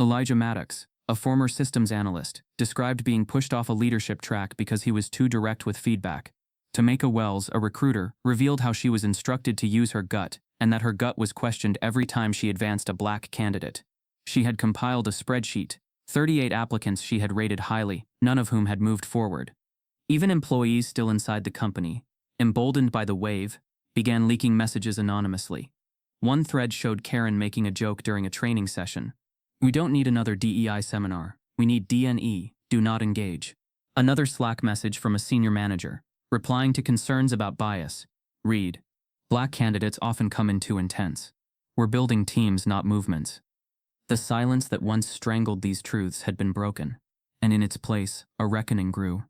Elijah Maddox, a former systems analyst, described being pushed off a leadership track because he was too direct with feedback. Tameka Wells, a recruiter, revealed how she was instructed to use her gut, and that her gut was questioned every time she advanced a black candidate. She had compiled a spreadsheet, 38 applicants she had rated highly, none of whom had moved forward. Even employees still inside the company, emboldened by the wave, began leaking messages anonymously. One thread showed Karen making a joke during a training session. "We don't need another DEI seminar. We need DNE, do not engage." Another Slack message from a senior manager, replying to concerns about bias, read, "Black candidates often come in too intense. We're building teams, not movements." The silence that once strangled these truths had been broken, and in its place, a reckoning grew.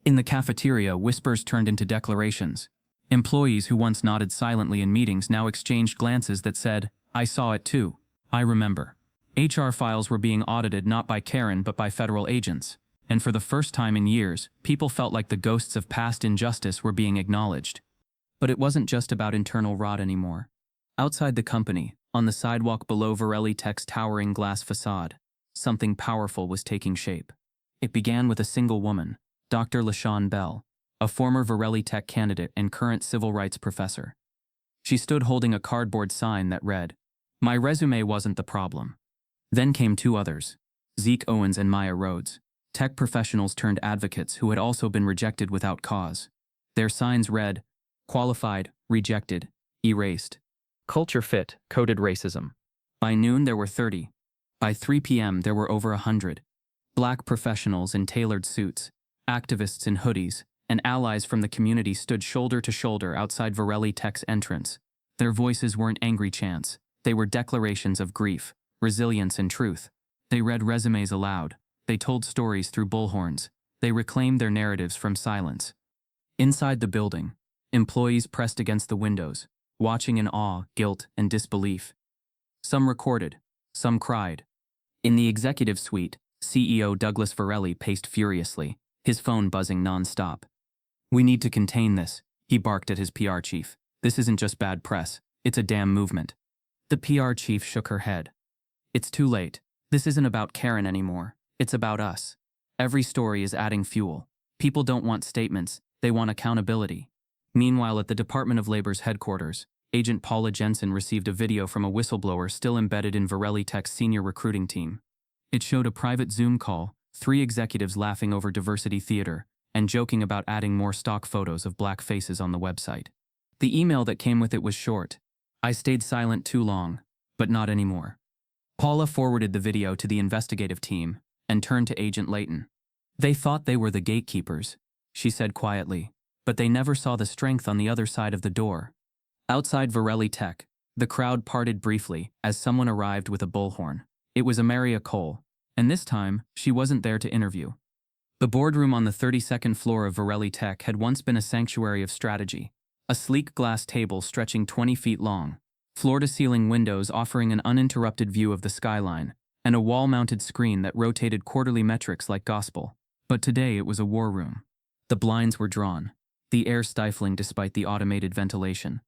In the cafeteria, whispers turned into declarations. Employees who once nodded silently in meetings now exchanged glances that said, "I saw it too. I remember." HR files were being audited not by Karen but by federal agents, and for the first time in years, people felt like the ghosts of past injustice were being acknowledged. But it wasn't just about internal rot anymore. Outside the company, on the sidewalk below Varelli Tech's towering glass facade, something powerful was taking shape. It began with a single woman, Dr. LaShawn Bell, a former Varelli Tech candidate and current civil rights professor. She stood holding a cardboard sign that read, "My resume wasn't the problem." Then came 2 others, Zeke Owens and Maya Rhodes, tech professionals turned advocates who had also been rejected without cause. Their signs read, "Qualified, rejected, erased. Culture fit, coded racism." By noon, there were 30. By 3 p.m., there were over 100. Black professionals in tailored suits, activists in hoodies, and allies from the community stood shoulder to shoulder outside Varelli Tech's entrance. Their voices weren't angry chants. They were declarations of grief, resilience, and truth. They read resumes aloud. They told stories through bullhorns. They reclaimed their narratives from silence. Inside the building, employees pressed against the windows, watching in awe, guilt, and disbelief. Some recorded, some cried. In the executive suite, CEO Douglas Varelli paced furiously, his phone buzzing non-stop. "We need to contain this," he barked at his PR chief. "This isn't just bad press, it's a damn movement." The PR chief shook her head. "It's too late. This isn't about Karen anymore. It's about us. Every story is adding fuel. People don't want statements, they want accountability." Meanwhile, at the Department of Labor's headquarters, Agent Paula Jensen received a video from a whistleblower still embedded in Varelli Tech's senior recruiting team. It showed a private Zoom call, 3 executives laughing over diversity theater, and joking about adding more stock photos of black faces on the website. The email that came with it was short. "I stayed silent too long, but not anymore." Paula forwarded the video to the investigative team and turned to Agent Layton. "They thought they were the gatekeepers," she said quietly, "but they never saw the strength on the other side of the door." Outside Varelli Tech, the crowd parted briefly as someone arrived with a bullhorn. It was Amariah Cole, and this time, she wasn't there to interview. The boardroom on the 32nd floor of Varelli Tech had once been a sanctuary of strategy, a sleek glass table stretching 20 feet long, floor-to-ceiling windows offering an uninterrupted view of the skyline, and a wall-mounted screen that rotated quarterly metrics like gospel. But today it was a war room. The blinds were drawn, the air stifling despite the automated ventilation.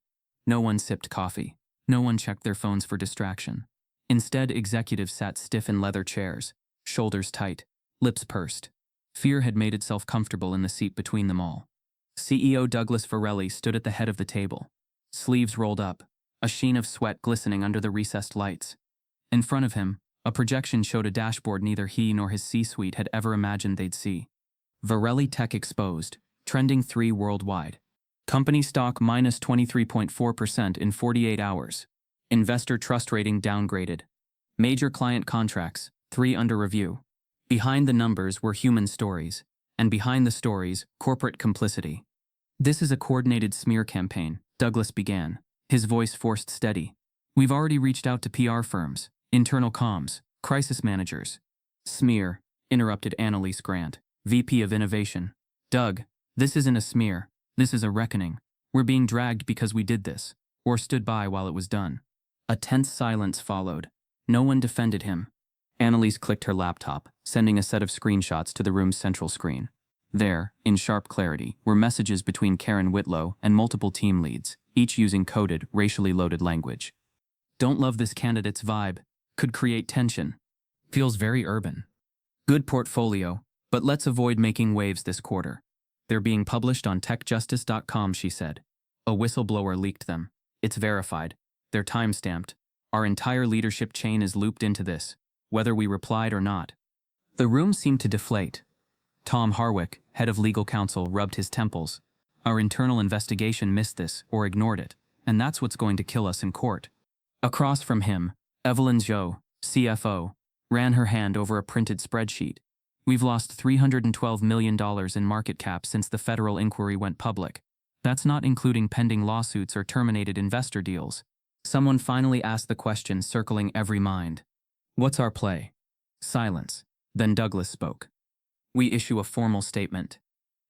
No one sipped coffee. No one checked their phones for distraction. Instead, executives sat stiff in leather chairs, shoulders tight, lips pursed. Fear had made itself comfortable in the seat between them all. CEO Douglas Varelli stood at the head of the table, sleeves rolled up, a sheen of sweat glistening under the recessed lights. In front of him, a projection showed a dashboard neither he nor his C-suite had ever imagined they'd see. Varelli Tech exposed, trending 3 worldwide. Company stock minus 23.4% in 48 hours. Investor trust rating downgraded. Major client contracts, 3 under review. Behind the numbers were human stories, and behind the stories, corporate complicity. "This is a coordinated smear campaign," Douglas began, his voice forced steady. "We've already reached out to PR firms, internal comms, crisis managers." "Smear," interrupted Annalise Grant, VP of Innovation. "Doug, this isn't a smear. This is a reckoning. We're being dragged because we did this, or stood by while it was done." A tense silence followed. No one defended him. Annalise clicked her laptop, sending a set of screenshots to the room's central screen. There, in sharp clarity, were messages between Karen Whitlow and multiple team leads, each using coded, racially loaded language. "Don't love this candidate's vibe. Could create tension. Feels very urban. Good portfolio, but let's avoid making waves this quarter. They're being published on techjustice.com," she said. "A whistleblower leaked them. It's verified. They're time-stamped. Our entire leadership chain is looped into this, whether we replied or not." The room seemed to deflate. Tom Harwick, head of legal counsel, rubbed his temples. "Our internal investigation missed this or ignored it, and that's what's going to kill us in court." Across from him, Evelyn Zhou, CFO, ran her hand over a printed spreadsheet. "We've lost $312 million in market cap since the federal inquiry went public. That's not including pending lawsuits or terminated investor deals." Someone finally asked the question circling every mind. "What's our play?" Silence. Then Douglas spoke. "We issue a formal statement.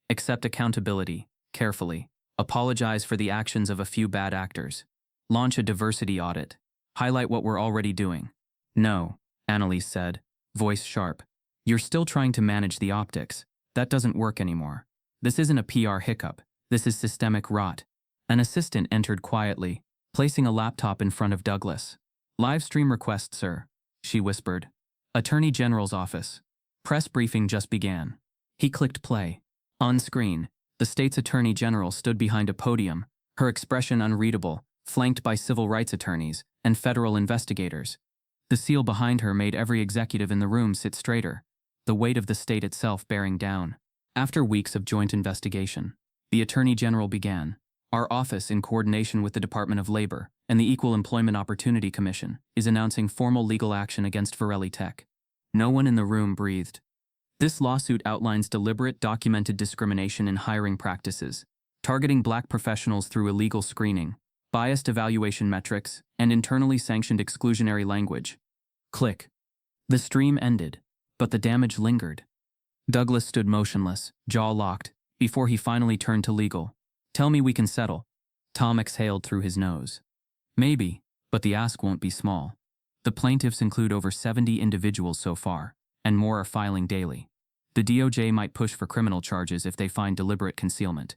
Accept accountability, carefully. Apologize for the actions of a few bad actors. Launch a diversity audit. Highlight what we're already doing." "No," Annalise said, voice sharp. "You're still trying to manage the optics. That doesn't work anymore. This isn't a PR hiccup. This is systemic rot." An assistant entered quietly, placing a laptop in front of Douglas. "Live stream request, sir," she whispered. "Attorney General's office." Press briefing just began. He clicked play. On screen, the state's Attorney General stood behind a podium, her expression unreadable, flanked by civil rights attorneys and federal investigators. The seal behind her made every executive in the room sit straighter, the weight of the state itself bearing down. After weeks of joint investigation, the Attorney General began. "Our office, in coordination with the Department of Labor and the Equal Employment Opportunity Commission is announcing formal legal action against Varelli Tech. No one in the room breathed. This lawsuit outlines deliberate, documented discrimination in hiring practices, targeting Black professionals through illegal screening, biased evaluation metrics, and internally sanctioned exclusionary language. Click. The stream ended, but the damage lingered. Douglas stood motionless, jaw locked, before he finally turned to legal. "Tell me we can settle." Tom exhaled through his nose. "Maybe, but the ask won't be small. The plaintiffs include over 70 individuals so far, and more are filing daily. The DOJ might push for criminal charges if they find deliberate concealment."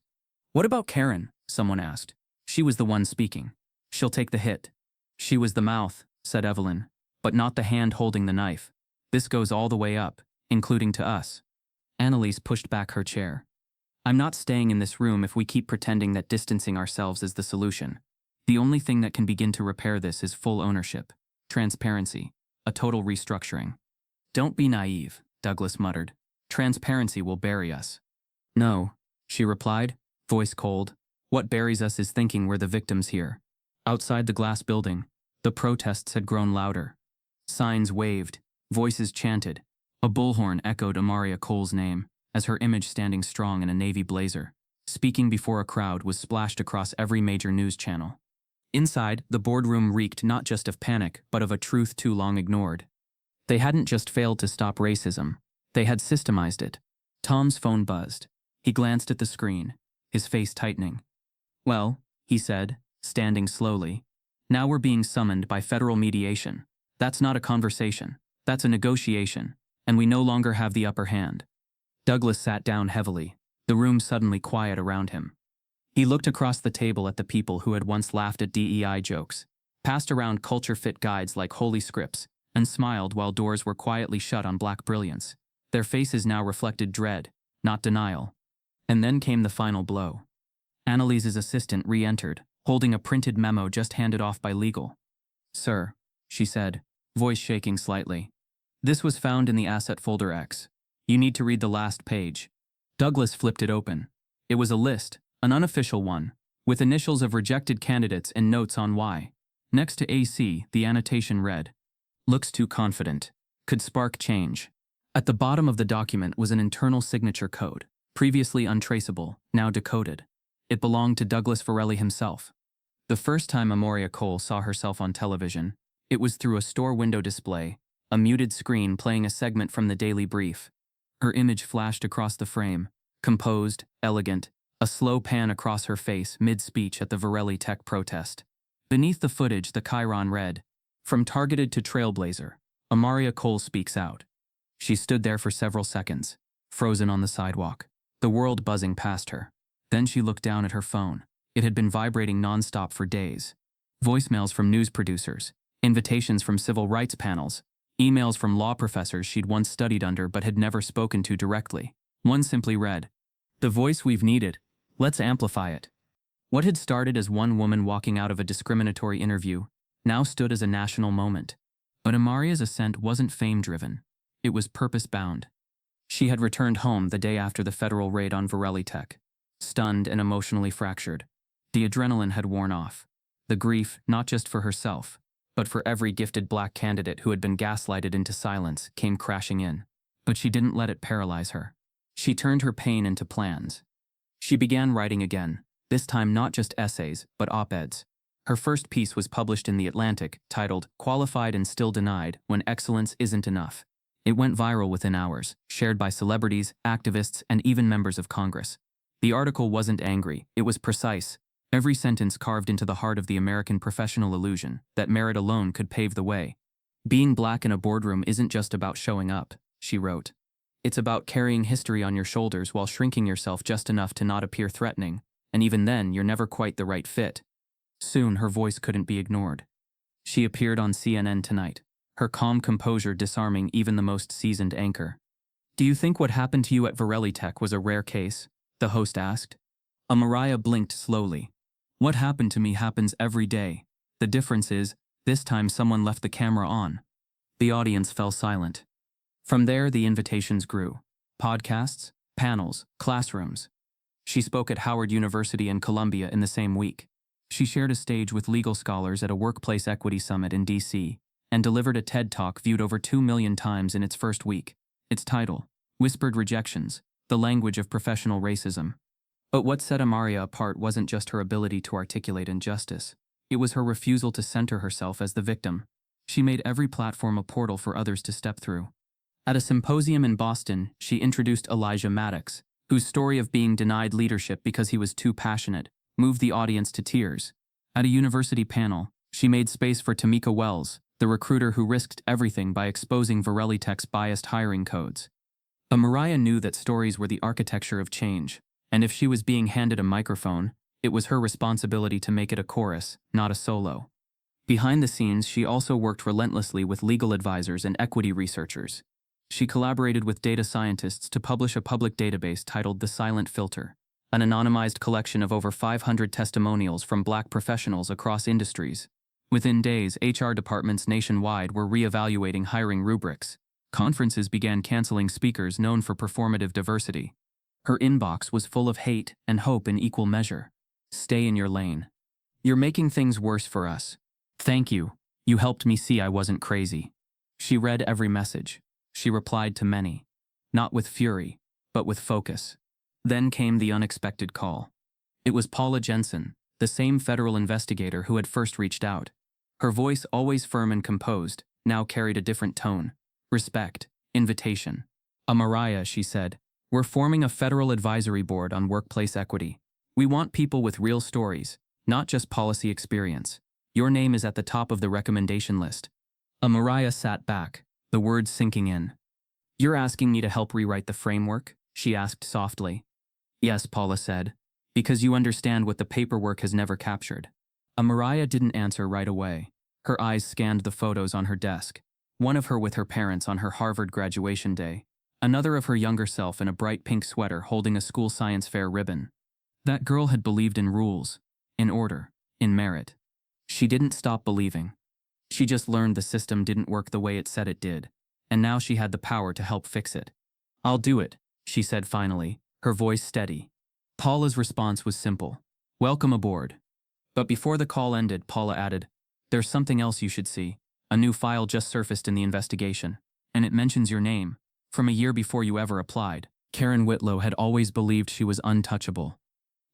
"What about Karen?" someone asked. "She was the one speaking. She'll take the hit." "She was the mouth," said Evelyn, "but not the hand holding the knife. This goes all the way up, including to us." Annalise pushed back her chair. "I'm not staying in this room if we keep pretending that distancing ourselves is the solution. The only thing that can begin to repair this is full ownership, transparency, a total restructuring." "Don't be naive," Douglas muttered. "Transparency will bury us." "No," she replied, voice cold. "What buries us is thinking we're the victims here." Outside the glass building, the protests had grown louder. Signs waved, voices chanted. A bullhorn echoed Amariah Cole's name, as her image standing strong in a navy blazer, speaking before a crowd, was splashed across every major news channel. Inside, the boardroom reeked not just of panic, but of a truth too long ignored. They hadn't just failed to stop racism, they had systemized it. Tom's phone buzzed. He glanced at the screen, his face tightening. "Well," he said, standing slowly, "now we're being summoned by federal mediation. That's not a conversation, that's a negotiation, and we no longer have the upper hand." Douglas sat down heavily, the room suddenly quiet around him. He looked across the table at the people who had once laughed at DEI jokes, passed around culture-fit guides like holy scripts, and smiled while doors were quietly shut on Black brilliance. Their faces now reflected dread, not denial. And then came the final blow. Annalise's assistant re-entered, holding a printed memo just handed off by legal. "Sir," she said, voice shaking slightly. "This was found in the Asset Folder X. You need to read the last page." Douglas flipped it open. It was a list, an unofficial one, with initials of rejected candidates and notes on why. Next to AC, the annotation read, "Looks too confident. Could spark change." At the bottom of the document was an internal signature code, previously untraceable, now decoded. It belonged to Douglas Varelli himself. The first time Amariah Cole saw herself on television, it was through a store window display, a muted screen playing a segment from the Daily Brief. Her image flashed across the frame, composed, elegant, a slow pan across her face mid-speech at the Varelli Tech protest. Beneath the footage, the chyron read, "From targeted to trailblazer, Amariah Cole speaks out." She stood there for several seconds, frozen on the sidewalk, the world buzzing past her. Then she looked down at her phone. It had been vibrating nonstop for days. Voicemails from news producers, invitations from civil rights panels, emails from law professors she'd once studied under but had never spoken to directly. One simply read, "The voice we've needed. Let's amplify it." What had started as one woman walking out of a discriminatory interview now stood as a national moment. But Amariah's ascent wasn't fame-driven. It was purpose-bound. She had returned home the day after the federal raid on Varelli Tech, stunned and emotionally fractured. The adrenaline had worn off. The grief, not just for herself, but for every gifted Black candidate who had been gaslighted into silence, came crashing in. But she didn't let it paralyze her. She turned her pain into plans. She began writing again, this time not just essays, but op-eds. Her first piece was published in The Atlantic, titled "Qualified and Still Denied When Excellence Isn't Enough." It went viral within hours, shared by celebrities, activists, and even members of Congress. The article wasn't angry, it was precise. Every sentence carved into the heart of the American professional illusion that merit alone could pave the way. "Being Black in a boardroom isn't just about showing up," she wrote. "It's about carrying history on your shoulders while shrinking yourself just enough to not appear threatening, and even then you're never quite the right fit." Soon her voice couldn't be ignored. She appeared on CNN Tonight, her calm composure disarming even the most seasoned anchor. "Do you think what happened to you at Varelli Tech was a rare case?" the host asked. Amariah blinked slowly. "What happened to me happens every day. The difference is, this time someone left the camera on." The audience fell silent. From there, the invitations grew. Podcasts, panels, classrooms. She spoke at Howard University and Columbia in the same week. She shared a stage with legal scholars at a workplace equity summit in D.C. and delivered a TED Talk viewed over 2 million times in its first week. Its title, Whispered Rejections, The Language of Professional Racism. But what set Amariah apart wasn't just her ability to articulate injustice. It was her refusal to center herself as the victim. She made every platform a portal for others to step through. At a symposium in Boston, she introduced Elijah Maddox, whose story of being denied leadership because he was too passionate moved the audience to tears. At a university panel, she made space for Tamika Wells, the recruiter who risked everything by exposing Tech's biased hiring codes. Amariah knew that stories were the architecture of change, and if she was being handed a microphone, it was her responsibility to make it a chorus, not a solo. Behind the scenes, she also worked relentlessly with legal advisors and equity researchers. She collaborated with data scientists to publish a public database titled The Silent Filter, an anonymized collection of over 500 testimonials from Black professionals across industries. Within days, HR departments nationwide were reevaluating hiring rubrics. Conferences began canceling speakers known for performative diversity. Her inbox was full of hate and hope in equal measure. Stay in your lane. You're making things worse for us. Thank you. You helped me see I wasn't crazy. She read every message. She replied to many. Not with fury, but with focus. Then came the unexpected call. It was Paula Jensen, the same federal investigator who had first reached out. Her voice, always firm and composed, now carried a different tone. Respect, invitation. Amariah, she said, we're forming a federal advisory board on workplace equity. We want people with real stories, not just policy experience. Your name is at the top of the recommendation list. Amariah sat back, the words sinking in. You're asking me to help rewrite the framework? She asked softly. Yes, Paula said, because you understand what the paperwork has never captured. Amariah didn't answer right away. Her eyes scanned the photos on her desk. One of her with her parents on her Harvard graduation day. Another of her younger self in a bright pink sweater holding a school science fair ribbon. That girl had believed in rules, in order, in merit. She didn't stop believing. She just learned the system didn't work the way it said it did, and now she had the power to help fix it. I'll do it, she said finally, her voice steady. Paula's response was simple. Welcome aboard. But before the call ended, Paula added, there's something else you should see. A new file just surfaced in the investigation, and it mentions your name. From a year before you ever applied, Karen Whitlow had always believed she was untouchable.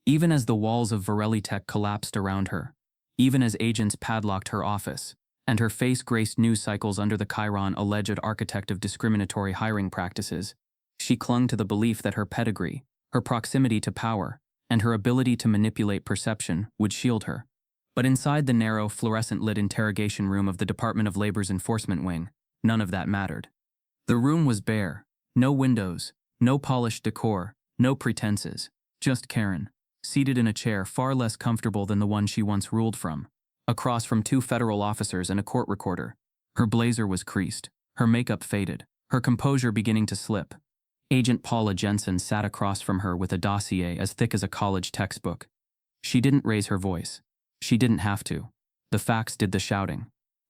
Even as the walls of Tech collapsed around her, even as agents padlocked her office, and her face graced news cycles under the chyron alleged architect of discriminatory hiring practices, she clung to the belief that her pedigree, her proximity to power, and her ability to manipulate perception would shield her. But inside the narrow, fluorescent-lit interrogation room of the Department of Labor's enforcement wing, none of that mattered. The room was bare. No windows, no polished decor, no pretenses. Just Karen, seated in a chair far less comfortable than the one she once ruled from, across from 2 federal officers and a court recorder. Her blazer was creased, her makeup faded, her composure beginning to slip. Agent Paula Jensen sat across from her with a dossier as thick as a college textbook. She didn't raise her voice. She didn't have to. The facts did the shouting.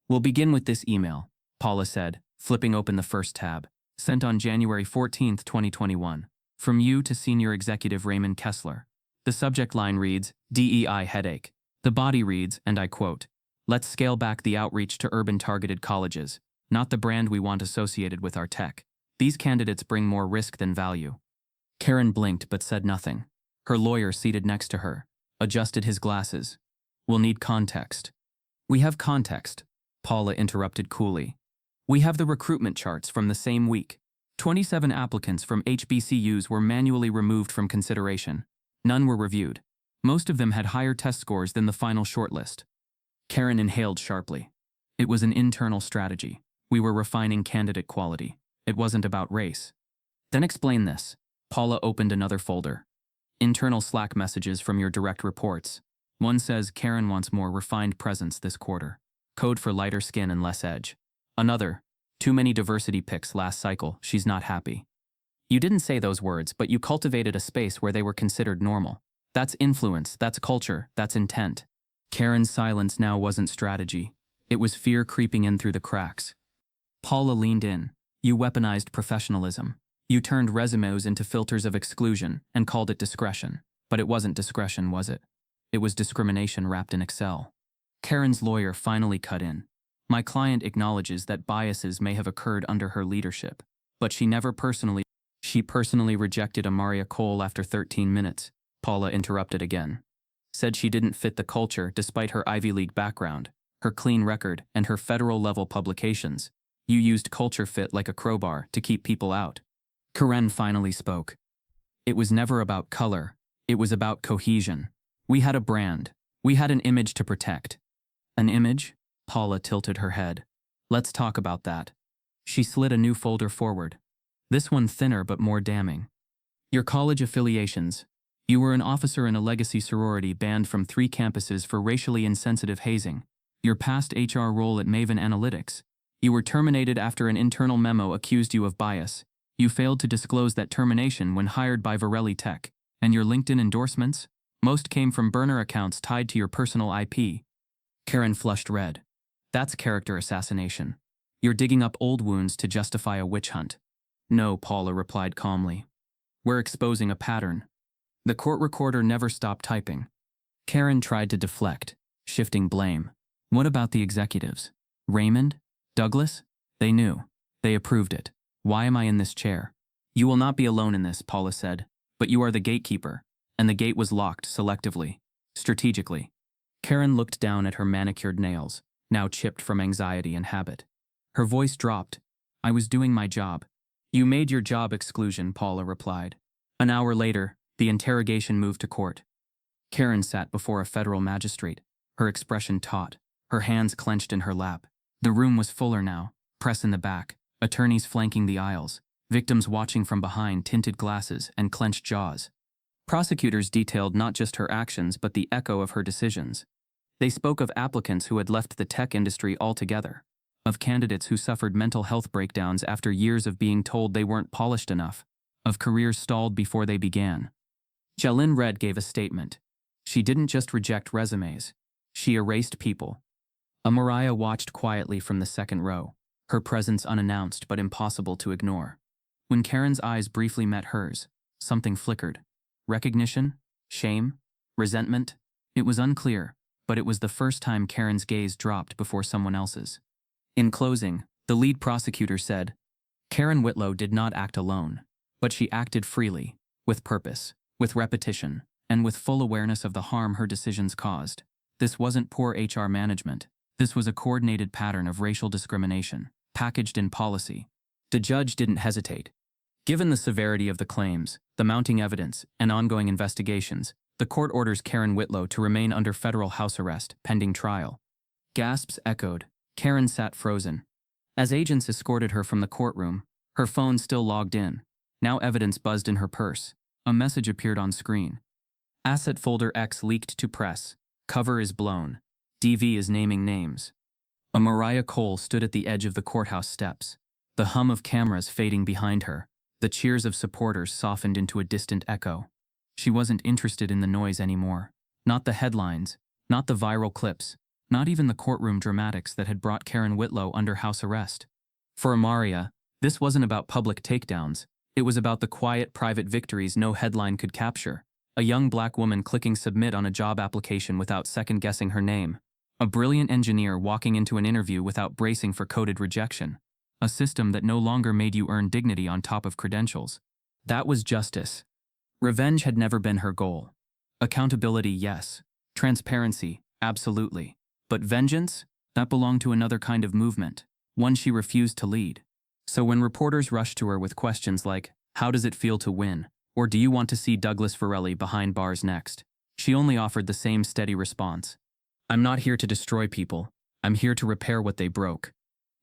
We'll begin with this email, Paula said, flipping open the first tab, sent on January 14, 2021, from you to Senior Executive Raymond Kessler. The subject line reads, DEI headache. The body reads, and I quote, let's scale back the outreach to urban targeted colleges, not the brand we want associated with our tech. These candidates bring more risk than value. Karen blinked but said nothing. Her lawyer seated next to her adjusted his glasses. We'll need context. We have context, Paula interrupted coolly. We have the recruitment charts from the same week. 27 applicants from HBCUs were manually removed from consideration. None were reviewed. Most of them had higher test scores than the final shortlist. Karen inhaled sharply. It was an internal strategy. We were refining candidate quality. It wasn't about race. Then explain this. Paula opened another folder. Internal Slack messages from your direct reports. One says Karen wants more refined presence this quarter. Code for lighter skin and less edge. Another, too many diversity picks last cycle, she's not happy. You didn't say those words, but you cultivated a space where they were considered normal. That's influence, that's culture, that's intent. Karen's silence now wasn't strategy. It was fear creeping in through the cracks. Paula leaned in. You weaponized professionalism. You turned resumes into filters of exclusion and called it discretion. But it wasn't discretion, was it? It was discrimination wrapped in Excel. Karen's lawyer finally cut in. My client acknowledges that biases may have occurred under her leadership, but she personally rejected Amariah Cole after 13 minutes. Paula interrupted again. Said she didn't fit the culture despite her Ivy League background, her clean record, and her federal-level publications. You used culture fit like a crowbar to keep people out. Karen finally spoke. It was never about color. It was about cohesion. We had a brand. We had an image to protect. An image? Paula tilted her head. Let's talk about that. She slid a new folder forward. This one thinner but more damning. Your college affiliations. You were an officer in a legacy sorority banned from 3 campuses for racially insensitive hazing. Your past HR role at Maven Analytics. You were terminated after an internal memo accused you of bias. You failed to disclose that termination when hired by Varelli Tech. And your LinkedIn endorsements? Most came from burner accounts tied to your personal IP. Karen flushed red. That's character assassination. You're digging up old wounds to justify a witch hunt. No, Paula replied calmly. We're exposing a pattern. The court recorder never stopped typing. Karen tried to deflect, shifting blame. What about the executives? Raymond? Douglas? They knew. They approved it. Why am I in this chair? You will not be alone in this, Paula said. But you are the gatekeeper. And the gate was locked selectively, strategically. Karen looked down at her manicured nails, now chipped from anxiety and habit. Her voice dropped. I was doing my job. You made your job, exclusion, Paula replied. An hour later, the interrogation moved to court. Karen sat before a federal magistrate, her expression taut, her hands clenched in her lap. The room was fuller now, press in the back, attorneys flanking the aisles, victims watching from behind tinted glasses and clenched jaws. Prosecutors detailed not just her actions but the echo of her decisions. They spoke of applicants who had left the tech industry altogether, of candidates who suffered mental health breakdowns after years of being told they weren't polished enough, of careers stalled before they began. Jalen Red gave a statement. She didn't just reject resumes. She erased people. Amariah watched quietly from the second row, her presence unannounced but impossible to ignore. When Karen's eyes briefly met hers, something flickered. Recognition? Shame? Resentment? It was unclear, but it was the first time Karen's gaze dropped before someone else's. In closing, the lead prosecutor said, Karen Whitlow did not act alone, but she acted freely, with purpose, with repetition, and with full awareness of the harm her decisions caused. This wasn't poor HR management. This was a coordinated pattern of racial discrimination, packaged in policy. The judge didn't hesitate. Given the severity of the claims, the mounting evidence, and ongoing investigations, the court orders Karen Whitlow to remain under federal house arrest, pending trial. Gasps echoed. Karen sat frozen. As agents escorted her from the courtroom, her phone still logged in. Now evidence buzzed in her purse. A message appeared on screen. Asset folder X leaked to press. Cover is blown. DV is naming names. Amariah Cole stood at the edge of the courthouse steps. The hum of cameras fading behind her. The cheers of supporters softened into a distant echo. She wasn't interested in the noise anymore. Not the headlines, not the viral clips, not even the courtroom dramatics that had brought Karen Whitlow under house arrest. For Amariah, this wasn't about public takedowns. It was about the quiet, private victories no headline could capture. A young black woman clicking submit on a job application without second-guessing her name. A brilliant engineer walking into an interview without bracing for coded rejection. A system that no longer made you earn dignity on top of credentials. That was justice. Revenge had never been her goal. Accountability, yes. Transparency, absolutely. But vengeance? That belonged to another kind of movement, one she refused to lead. So when reporters rushed to her with questions like, how does it feel to win? Or do you want to see Douglas Varelli behind bars next? She only offered the same steady response. I'm not here to destroy people. I'm here to repair what they broke.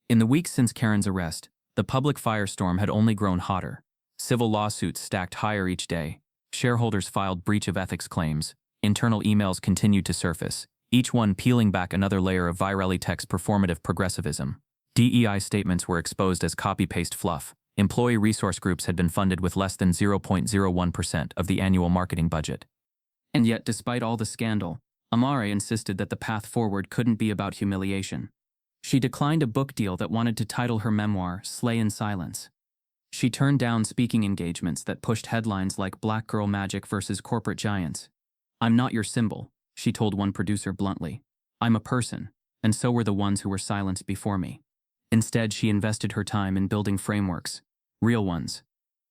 In the weeks since Karen's arrest, the public firestorm had only grown hotter. Civil lawsuits stacked higher each day. Shareholders filed breach of ethics claims. Internal emails continued to surface, each one peeling back another layer of Varelli Tech's performative progressivism. DEI statements were exposed as copy-paste fluff. Employee resource groups had been funded with less than 0.01% of the annual marketing budget. And yet, despite all the scandal, Amariah insisted that the path forward couldn't be about humiliation. She declined a book deal that wanted to title her memoir Slay in Silence. She turned down speaking engagements that pushed headlines like Black Girl Magic versus Corporate Giants. I'm not your symbol, she told one producer bluntly. I'm a person, and so were the ones who were silenced before me. Instead, she invested her time in building frameworks, real ones.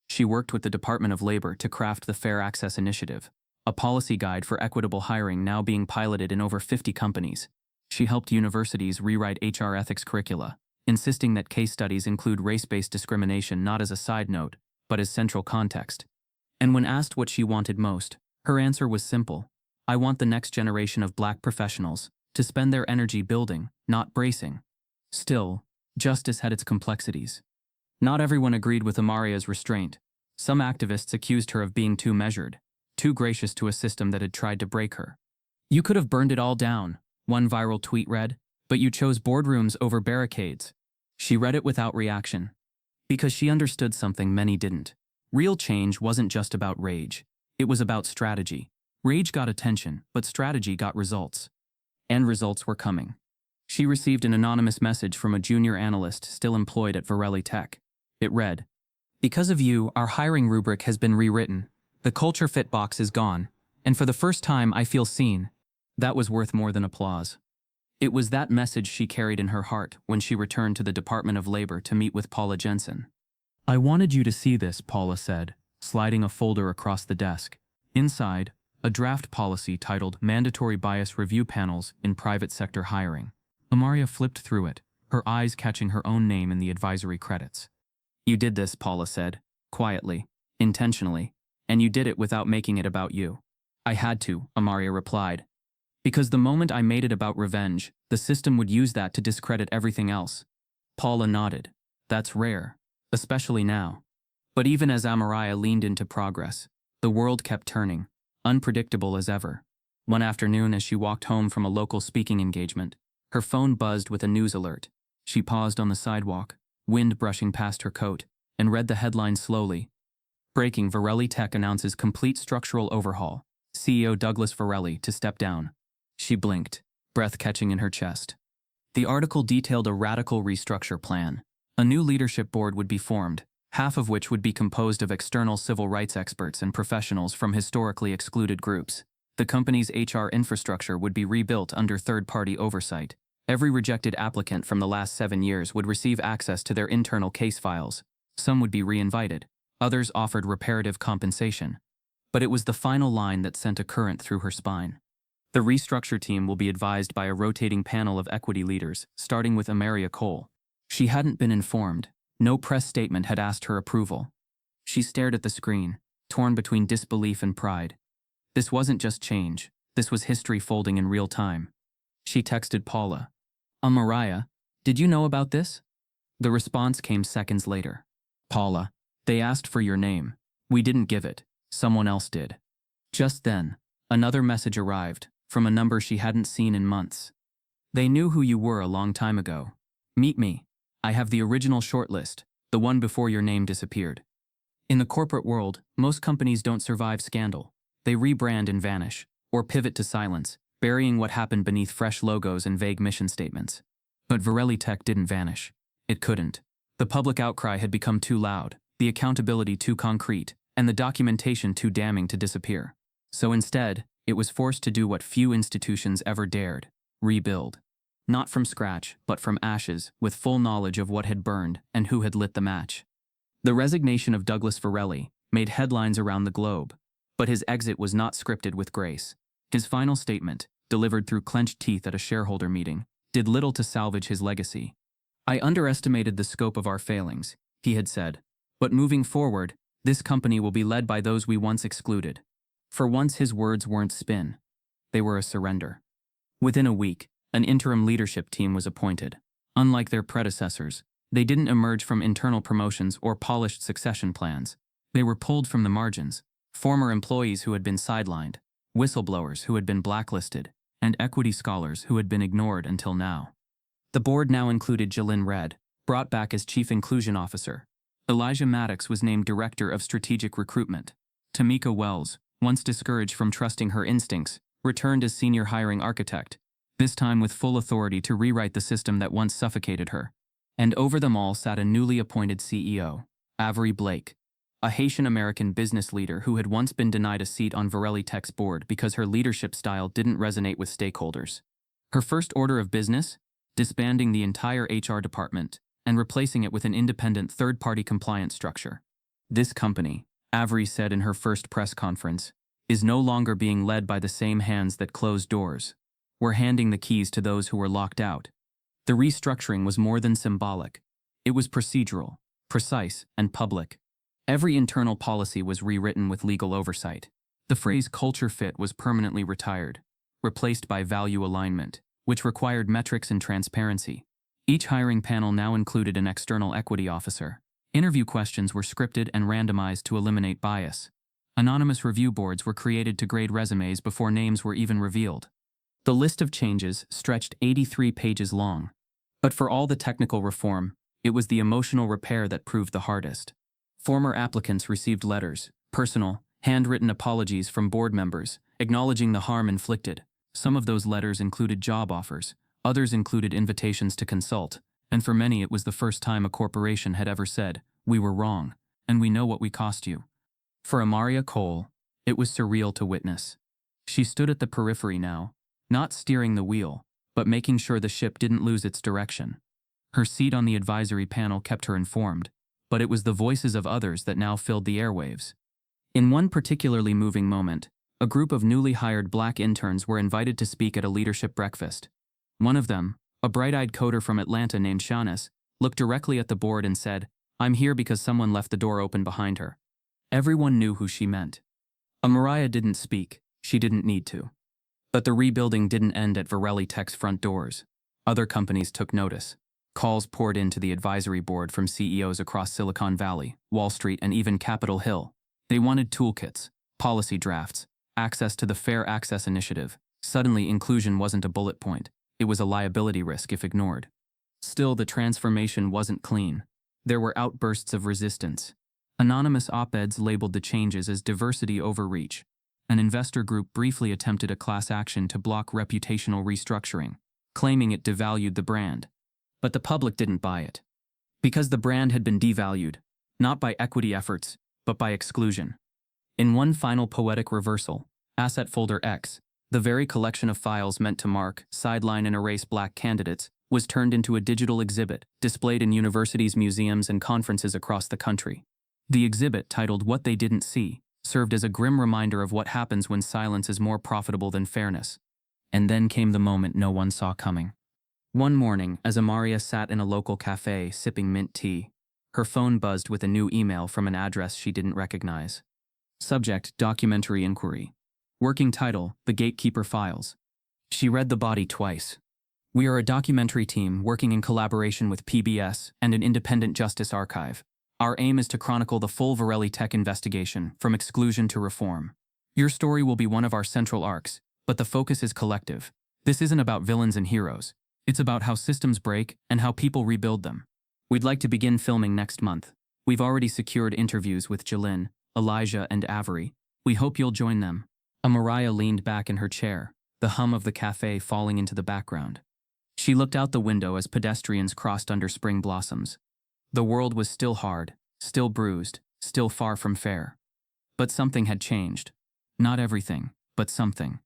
She worked with the Department of Labor to craft the Fair Access Initiative, a policy guide for equitable hiring now being piloted in over 50 companies. She helped universities rewrite HR ethics curricula, insisting that case studies include race-based discrimination not as a side note, but as central context. And when asked what she wanted most, her answer was simple. I want the next generation of Black professionals to spend their energy building, not bracing. Still, justice had its complexities. Not everyone agreed with Amariah's restraint. Some activists accused her of being too measured, too gracious to a system that had tried to break her. You could have burned it all down, one viral tweet read, but you chose boardrooms over barricades. She read it without reaction. Because she understood something many didn't. Real change wasn't just about rage. It was about strategy. Rage got attention, but strategy got results. And results were coming. She received an anonymous message from a junior analyst still employed at Varelli Tech. It read, "Because of you, our hiring rubric has been rewritten. The culture fit box is gone, and for the first time I feel seen." That was worth more than applause. It was that message she carried in her heart when she returned to the Department of Labor to meet with Paula Jensen. I wanted you to see this, Paula said, sliding a folder across the desk. Inside, a draft policy titled Mandatory Bias Review Panels in Private Sector Hiring. Amariah flipped through it, her eyes catching her own name in the advisory credits. You did this, Paula said, quietly, intentionally, and you did it without making it about you. I had to, Amariah replied. Because the moment I made it about revenge, the system would use that to discredit everything else. Paula nodded. That's rare, especially now. But even as Amariah leaned into progress, the world kept turning, unpredictable as ever. One afternoon as she walked home from a local speaking engagement, her phone buzzed with a news alert. She paused on the sidewalk, wind brushing past her coat, and read the headline slowly. Breaking: Varelli Tech announces complete structural overhaul. CEO Douglas Varelli to step down. She blinked, breath catching in her chest. The article detailed a radical restructure plan. A new leadership board would be formed, half of which would be composed of external civil rights experts and professionals from historically excluded groups. The company's HR infrastructure would be rebuilt under third-party oversight. Every rejected applicant from the last 7 years would receive access to their internal case files. Some would be reinvited. Others offered reparative compensation. But it was the final line that sent a current through her spine. The restructure team will be advised by a rotating panel of equity leaders, starting with Amariah Cole. She hadn't been informed. No press statement had asked her approval. She stared at the screen, torn between disbelief and pride. This wasn't just change. This was history folding in real time. She texted Paula. Amariah, did you know about this? The response came seconds later. Paula, they asked for your name. We didn't give it. Someone else did. Just then, another message arrived, from a number she hadn't seen in months. They knew who you were a long time ago. Meet me. I have the original shortlist, the one before your name disappeared. In the corporate world, most companies don't survive scandal. They rebrand and vanish, or pivot to silence, burying what happened beneath fresh logos and vague mission statements. But Varelli Tech didn't vanish. It couldn't. The public outcry had become too loud, the accountability too concrete, and the documentation too damning to disappear. So instead, it was forced to do what few institutions ever dared: rebuild. Not from scratch, but from ashes, with full knowledge of what had burned and who had lit the match. The resignation of Douglas Varelli made headlines around the globe, but his exit was not scripted with grace. His final statement, delivered through clenched teeth at a shareholder meeting, did little to salvage his legacy. I underestimated the scope of our failings, he had said, but moving forward, this company will be led by those we once excluded. For once his words weren't spin. They were a surrender. Within a week, an interim leadership team was appointed. Unlike their predecessors, they didn't emerge from internal promotions or polished succession plans. They were pulled from the margins, former employees who had been sidelined, whistleblowers who had been blacklisted, and equity scholars who had been ignored until now. The board now included Jalyn Redd, brought back as Chief Inclusion Officer. Elijah Maddox was named Director of Strategic Recruitment. Tamika Wells, once discouraged from trusting her instincts, returned as Senior Hiring Architect, this time with full authority to rewrite the system that once suffocated her. And over them all sat a newly appointed CEO, Avery Blake. a Haitian-American business leader who had once been denied a seat on Varelli Tech's board because her leadership style didn't resonate with stakeholders. Her first order of business? Disbanding the entire HR department and replacing it with an independent third-party compliance structure. This company, Avery said in her first press conference, is no longer being led by the same hands that closed doors. We're handing the keys to those who were locked out. The restructuring was more than symbolic. It was procedural, precise, and public. Every internal policy was rewritten with legal oversight. The phrase culture fit was permanently retired, replaced by value alignment, which required metrics and transparency. Each hiring panel now included an external equity officer. Interview questions were scripted and randomized to eliminate bias. Anonymous review boards were created to grade resumes before names were even revealed. The list of changes stretched 83 pages long. But for all the technical reform, it was the emotional repair that proved the hardest. Former applicants received letters, personal, handwritten apologies from board members, acknowledging the harm inflicted. Some of those letters included job offers, others included invitations to consult, and for many it was the first time a corporation had ever said, "We were wrong, and we know what we cost you." For Amariah Cole, it was surreal to witness. She stood at the periphery now, not steering the wheel, but making sure the ship didn't lose its direction. Her seat on the advisory panel kept her informed, but it was the voices of others that now filled the airwaves. In one particularly moving moment, a group of newly hired black interns were invited to speak at a leadership breakfast. One of them, a bright-eyed coder from Atlanta named Shaunis, looked directly at the board and said, "I'm here because someone left the door open behind her." Everyone knew who she meant. Amariah didn't speak, she didn't need to. But the rebuilding didn't end at Varelli Tech's front doors. Other companies took notice. Calls poured into the advisory board from CEOs across Silicon Valley, Wall Street, and even Capitol Hill. They wanted toolkits, policy drafts, access to the Fair Access Initiative. Suddenly, inclusion wasn't a bullet point. It was a liability risk if ignored. Still, the transformation wasn't clean. There were outbursts of resistance. Anonymous op-eds labeled the changes as diversity overreach. An investor group briefly attempted a class action to block reputational restructuring, claiming it devalued the brand. But the public didn't buy it. Because the brand had been devalued, not by equity efforts, but by exclusion. In one final poetic reversal, Asset Folder X, the very collection of files meant to mark, sideline, and erase black candidates, was turned into a digital exhibit displayed in universities, museums, and conferences across the country. The exhibit, titled "What They Didn't See," served as a grim reminder of what happens when silence is more profitable than fairness. And then came the moment no one saw coming. One morning, as Amariah sat in a local cafe sipping mint tea, her phone buzzed with a new email from an address she didn't recognize. Subject: Documentary Inquiry. Working title: The Gatekeeper Files. She read the body twice. "We are a documentary team working in collaboration with PBS and an independent justice archive. Our aim is to chronicle the full Varelli Tech investigation, from exclusion to reform. Your story will be one of our central arcs, but the focus is collective. This isn't about villains and heroes. It's about how systems break and how people rebuild them. We'd like to begin filming next month. We've already secured interviews with Jalyn, Elijah, and Avery. We hope you'll join them." Amariah leaned back in her chair, the hum of the cafe falling into the background. She looked out the window as pedestrians crossed under spring blossoms. The world was still hard, still bruised, still far from fair. But something had changed. Not everything, but something.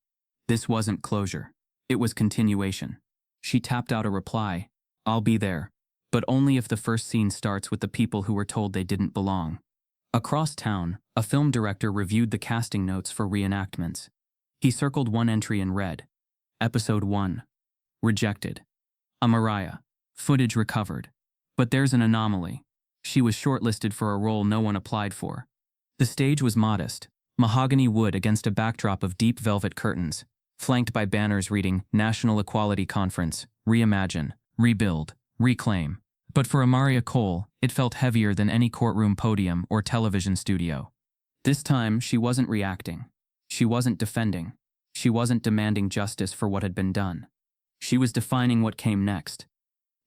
This wasn't closure. It was continuation. She tapped out a reply, "I'll be there, but only if the first scene starts with the people who were told they didn't belong." Across town, a film director reviewed the casting notes for reenactments. He circled one entry and read, "Episode 1. Rejected. Amariah. Footage recovered. But there's an anomaly. She was shortlisted for a role no one applied for." The stage was modest, mahogany wood against a backdrop of deep velvet curtains, flanked by banners reading National Equality Conference, Reimagine, Rebuild, Reclaim. But for Amariah Cole, it felt heavier than any courtroom podium or television studio. This time, she wasn't reacting. She wasn't defending. She wasn't demanding justice for what had been done. She was defining what came next.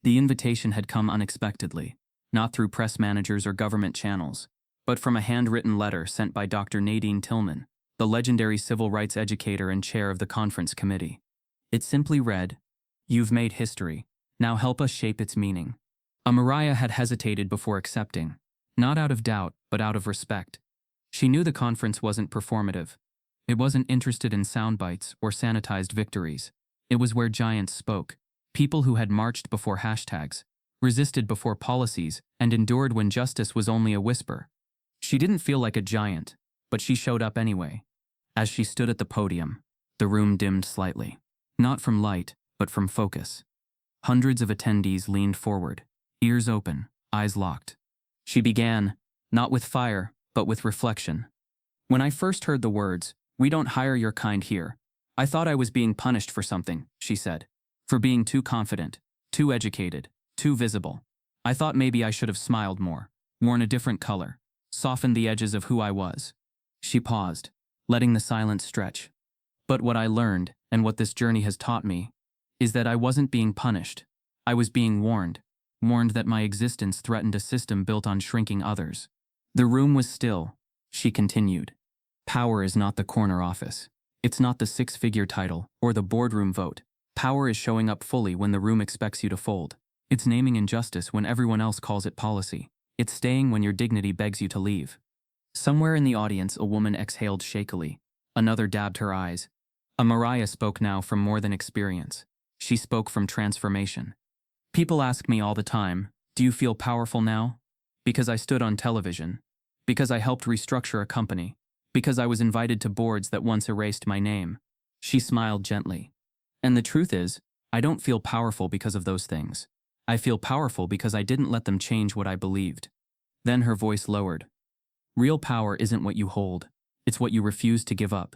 The invitation had come unexpectedly, not through press managers or government channels, but from a handwritten letter sent by Dr. Nadine Tillman, the legendary civil rights educator and chair of the conference committee. It simply read, "You've made history. Now help us shape its meaning." Amariah had hesitated before accepting, not out of doubt, but out of respect. She knew the conference wasn't performative. It wasn't interested in sound bites or sanitized victories. It was where giants spoke, people who had marched before hashtags, resisted before policies, and endured when justice was only a whisper. She didn't feel like a giant, but she showed up anyway. As she stood at the podium, the room dimmed slightly. Not from light, but from focus. Hundreds of attendees leaned forward, ears open, eyes locked. She began, not with fire, but with reflection. When I first heard the words, "We don't hire your kind here," I thought I was being punished for something, she said. For being too confident, too educated, too visible. I thought maybe I should have smiled more, worn a different color, softened the edges of who I was. She paused, letting the silence stretch. But what I learned, and what this journey has taught me, is that I wasn't being punished. I was being warned that my existence threatened a system built on shrinking others. The room was still. She continued. Power is not the corner office. It's not the six-figure title or the boardroom vote. Power is showing up fully when the room expects you to fold. It's naming injustice when everyone else calls it policy. It's staying when your dignity begs you to leave. Somewhere in the audience, a woman exhaled shakily. Another dabbed her eyes. Amariah spoke now from more than experience. She spoke from transformation. People ask me all the time, "Do you feel powerful now?" Because I stood on television. Because I helped restructure a company. Because I was invited to boards that once erased my name. She smiled gently. And the truth is, I don't feel powerful because of those things. I feel powerful because I didn't let them change what I believed. Then her voice lowered. Real power isn't what you hold. It's what you refuse to give up.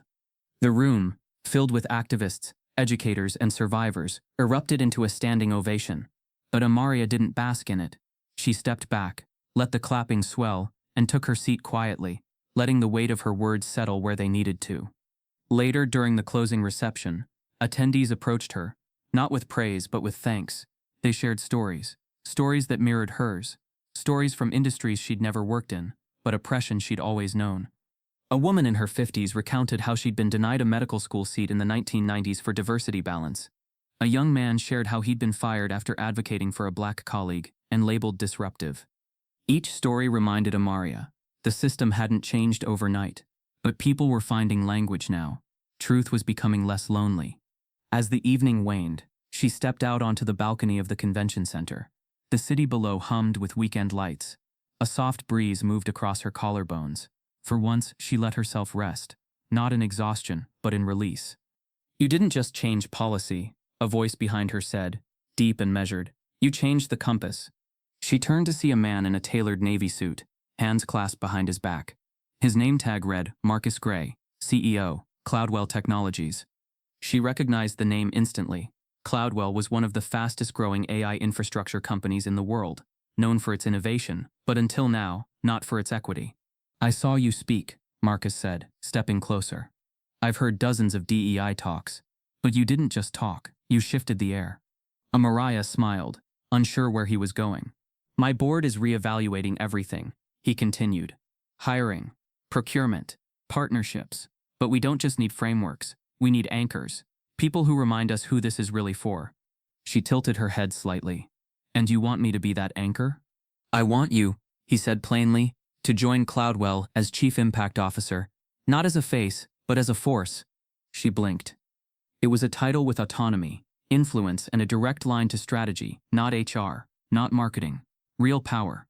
The room, filled with activists, educators, and survivors, erupted into a standing ovation. But Amariah didn't bask in it. She stepped back, let the clapping swell, and took her seat quietly, letting the weight of her words settle where they needed to. Later, during the closing reception, attendees approached her, not with praise but with thanks. They shared stories that mirrored hers, stories from industries she'd never worked in, but oppression she'd always known. A woman in her 50s recounted how she'd been denied a medical school seat in the 1990s for diversity balance. A young man shared how he'd been fired after advocating for a black colleague and labeled disruptive. Each story reminded Amariah, the system hadn't changed overnight, but people were finding language now. Truth was becoming less lonely. As the evening waned, she stepped out onto the balcony of the convention center. The city below hummed with weekend lights. A soft breeze moved across her collarbones. For once, she let herself rest, not in exhaustion, but in release. You didn't just change policy, a voice behind her said, deep and measured. You changed the compass. She turned to see a man in a tailored navy suit, hands clasped behind his back. His name tag read, Marcus Gray, CEO, Cloudwell Technologies. She recognized the name instantly. Cloudwell was one of the fastest-growing AI infrastructure companies in the world, known for its innovation, but until now, not for its equity. I saw you speak, Marcus said, stepping closer. I've heard dozens of DEI talks, but you didn't just talk, you shifted the air. Amariah smiled, unsure where he was going. My board is reevaluating everything, he continued. Hiring, procurement, partnerships. But we don't just need frameworks, we need anchors. People who remind us who this is really for. She tilted her head slightly. And you want me to be that anchor? I want you, he said plainly, to join Cloudwell as Chief Impact Officer, not as a face, but as a force. She blinked. It was a title with autonomy, influence, and a direct line to strategy, not HR, not marketing. Real power.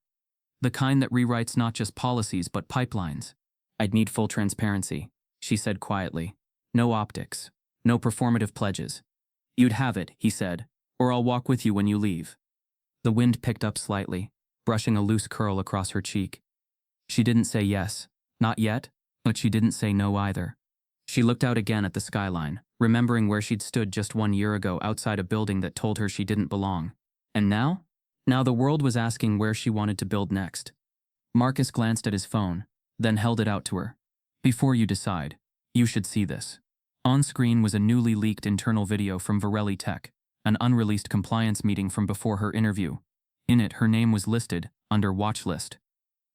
The kind that rewrites not just policies but pipelines. I'd need full transparency, she said quietly. No optics. No performative pledges. You'd have it, he said, or I'll walk with you when you leave. The wind picked up slightly, brushing a loose curl across her cheek. She didn't say yes, not yet, but she didn't say no either. She looked out again at the skyline, remembering where she'd stood just 1 year ago outside a building that told her she didn't belong. And now? Now the world was asking where she wanted to build next. Marcus glanced at his phone, then held it out to her. Before you decide, you should see this. On screen was a newly leaked internal video from Varelli Tech, an unreleased compliance meeting from before her interview. In it, her name was listed, under watch list.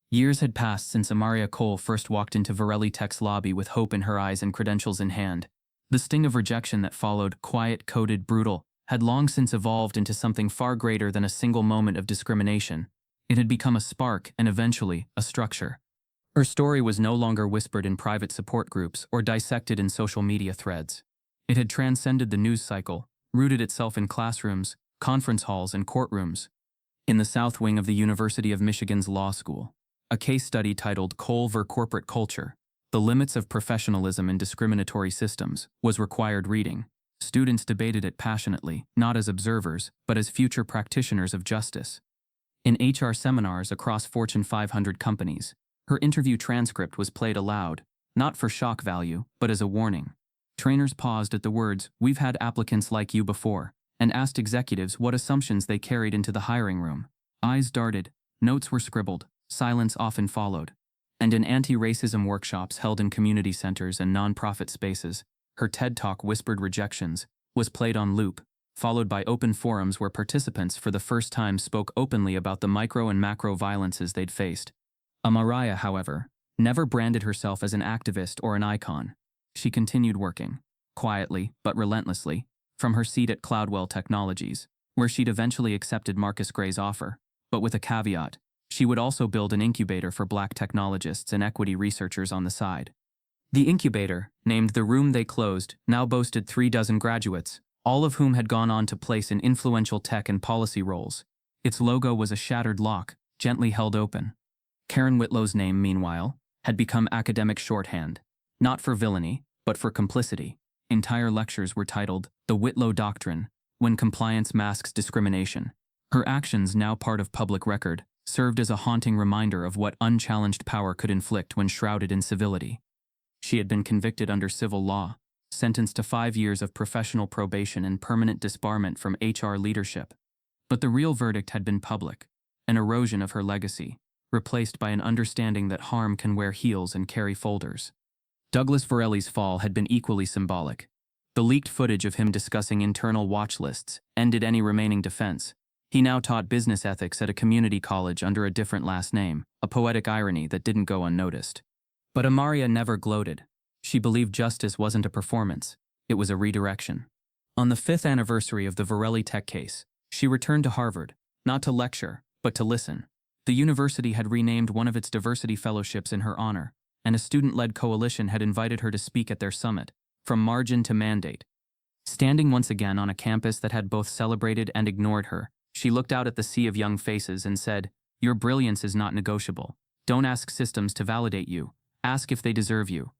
Years had passed since Amariah Cole first walked into Varelli Tech's lobby with hope in her eyes and credentials in hand. The sting of rejection that followed, quiet, coded, brutal, had long since evolved into something far greater than a single moment of discrimination. It had become a spark and eventually a structure. Her story was no longer whispered in private support groups or dissected in social media threads. It had transcended the news cycle, rooted itself in classrooms, conference halls, and courtrooms. In the South Wing of the University of Michigan's Law School, a case study titled Cole v. Corporate Culture, The Limits of Professionalism in Discriminatory Systems, was required reading. Students debated it passionately, not as observers, but as future practitioners of justice. In HR seminars across Fortune 500 companies, her interview transcript was played aloud, not for shock value, but as a warning. Trainers paused at the words, "We've had applicants like you before," and asked executives what assumptions they carried into the hiring room. Eyes darted, notes were scribbled, silence often followed. And in anti-racism workshops held in community centers and nonprofit spaces, her TED Talk Whispered Rejections was played on loop, followed by open forums where participants for the first time spoke openly about the micro and macro violences they'd faced. Amariah, however, never branded herself as an activist or an icon. She continued working, quietly but relentlessly, from her seat at Cloudwell Technologies, where she'd eventually accepted Marcus Gray's offer, but with a caveat: she would also build an incubator for Black technologists and equity researchers on the side. The incubator, named The Room They Closed, now boasted 36 graduates, all of whom had gone on to place in influential tech and policy roles. Its logo was a shattered lock, gently held open. Karen Whitlow's name, meanwhile, had become academic shorthand, not for villainy, but for complicity. Entire lectures were titled The Whitlow Doctrine, When Compliance Masks Discrimination. Her actions, now part of public record, served as a haunting reminder of what unchallenged power could inflict when shrouded in civility. She had been convicted under civil law, sentenced to 5 years of professional probation and permanent disbarment from HR leadership. But the real verdict had been public, an erosion of her legacy, replaced by an understanding that harm can wear heels and carry folders. Douglas Varelli's fall had been equally symbolic. The leaked footage of him discussing internal watch lists ended any remaining defense. He now taught business ethics at a community college under a different last name, a poetic irony that didn't go unnoticed. But Amariah never gloated. She believed justice wasn't a performance, it was a redirection. On the 5th anniversary of the Varelli tech case, she returned to Harvard, not to lecture, but to listen. The university had renamed one of its diversity fellowships in her honor, and a student-led coalition had invited her to speak at their summit, From Margin to Mandate. Standing once again on a campus that had both celebrated and ignored her, she looked out at the sea of young faces and said, "Your brilliance is not negotiable. Don't ask systems to validate you. Ask if they deserve you."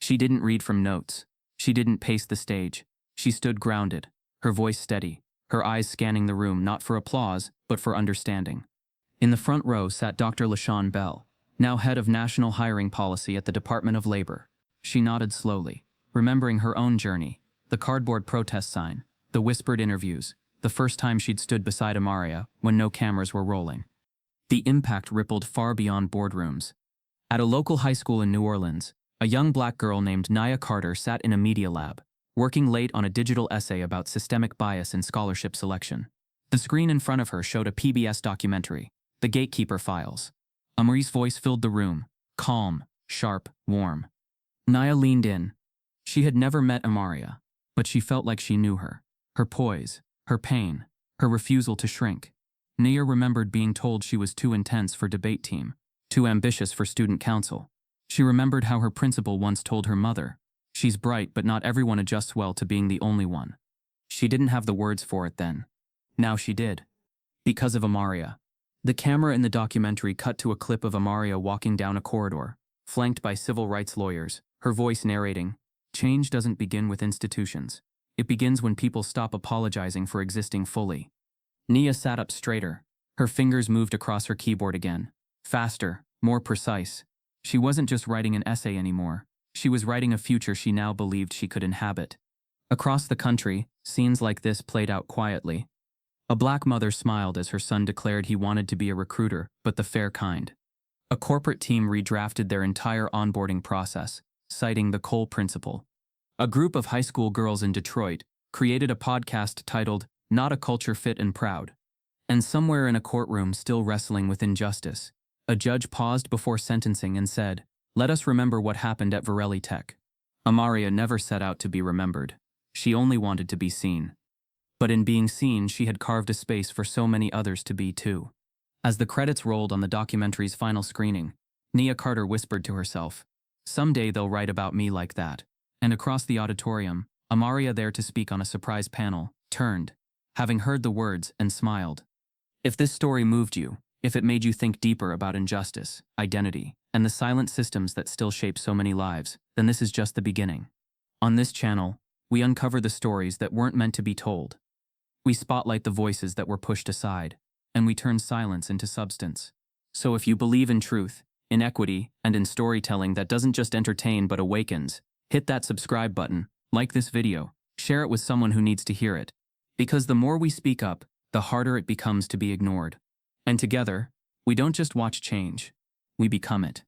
She didn't read from notes. She didn't pace the stage. She stood grounded, her voice steady, her eyes scanning the room not for applause, but for understanding. In the front row sat Dr. LaShawn Bell, now head of national hiring policy at the Department of Labor. She nodded slowly, remembering her own journey, the cardboard protest sign, the whispered interviews, the first time she'd stood beside Amariah when no cameras were rolling. The impact rippled far beyond boardrooms. At a local high school in New Orleans, a young Black girl named Nia Carter sat in a media lab, working late on a digital essay about systemic bias in scholarship selection. The screen in front of her showed a PBS documentary, The Gatekeeper Files. Amari's voice filled the room, calm, sharp, warm. Nia leaned in. She had never met Amariah, but she felt like she knew her. Her poise, her pain, her refusal to shrink. Nia remembered being told she was too intense for debate team, too ambitious for student council. She remembered how her principal once told her mother, "She's bright, but not everyone adjusts well to being the only one." She didn't have the words for it then. Now she did. Because of Amariah. The camera in the documentary cut to a clip of Amariah walking down a corridor, flanked by civil rights lawyers, her voice narrating, "Change doesn't begin with institutions. It begins when people stop apologizing for existing fully." Nia sat up straighter. Her fingers moved across her keyboard again. Faster, more precise. She wasn't just writing an essay anymore. She was writing a future she now believed she could inhabit. Across the country, scenes like this played out quietly. A Black mother smiled as her son declared he wanted to be a recruiter, but the fair kind. A corporate team redrafted their entire onboarding process, citing the Cole Principle. A group of high school girls in Detroit created a podcast titled Not a Culture Fit and Proud. And somewhere in a courtroom still wrestling with injustice, a judge paused before sentencing and said, "Let us remember what happened at Varelli Tech." Amariah never set out to be remembered. She only wanted to be seen. But in being seen, she had carved a space for so many others to be too. As the credits rolled on the documentary's final screening, Nia Carter whispered to herself. Someday they'll write about me like that. And across the auditorium, Amariah, there to speak on a surprise panel, turned, having heard the words, and smiled. If this story moved you, if it made you think deeper about injustice, identity, and the silent systems that still shape so many lives, then this is just the beginning. On this channel, we uncover the stories that weren't meant to be told. We spotlight the voices that were pushed aside, and we turn silence into substance. So if you believe in truth, in equity, and in storytelling that doesn't just entertain but awakens, hit that subscribe button, like this video, share it with someone who needs to hear it. Because the more we speak up, the harder it becomes to be ignored. And together, we don't just watch change, we become it.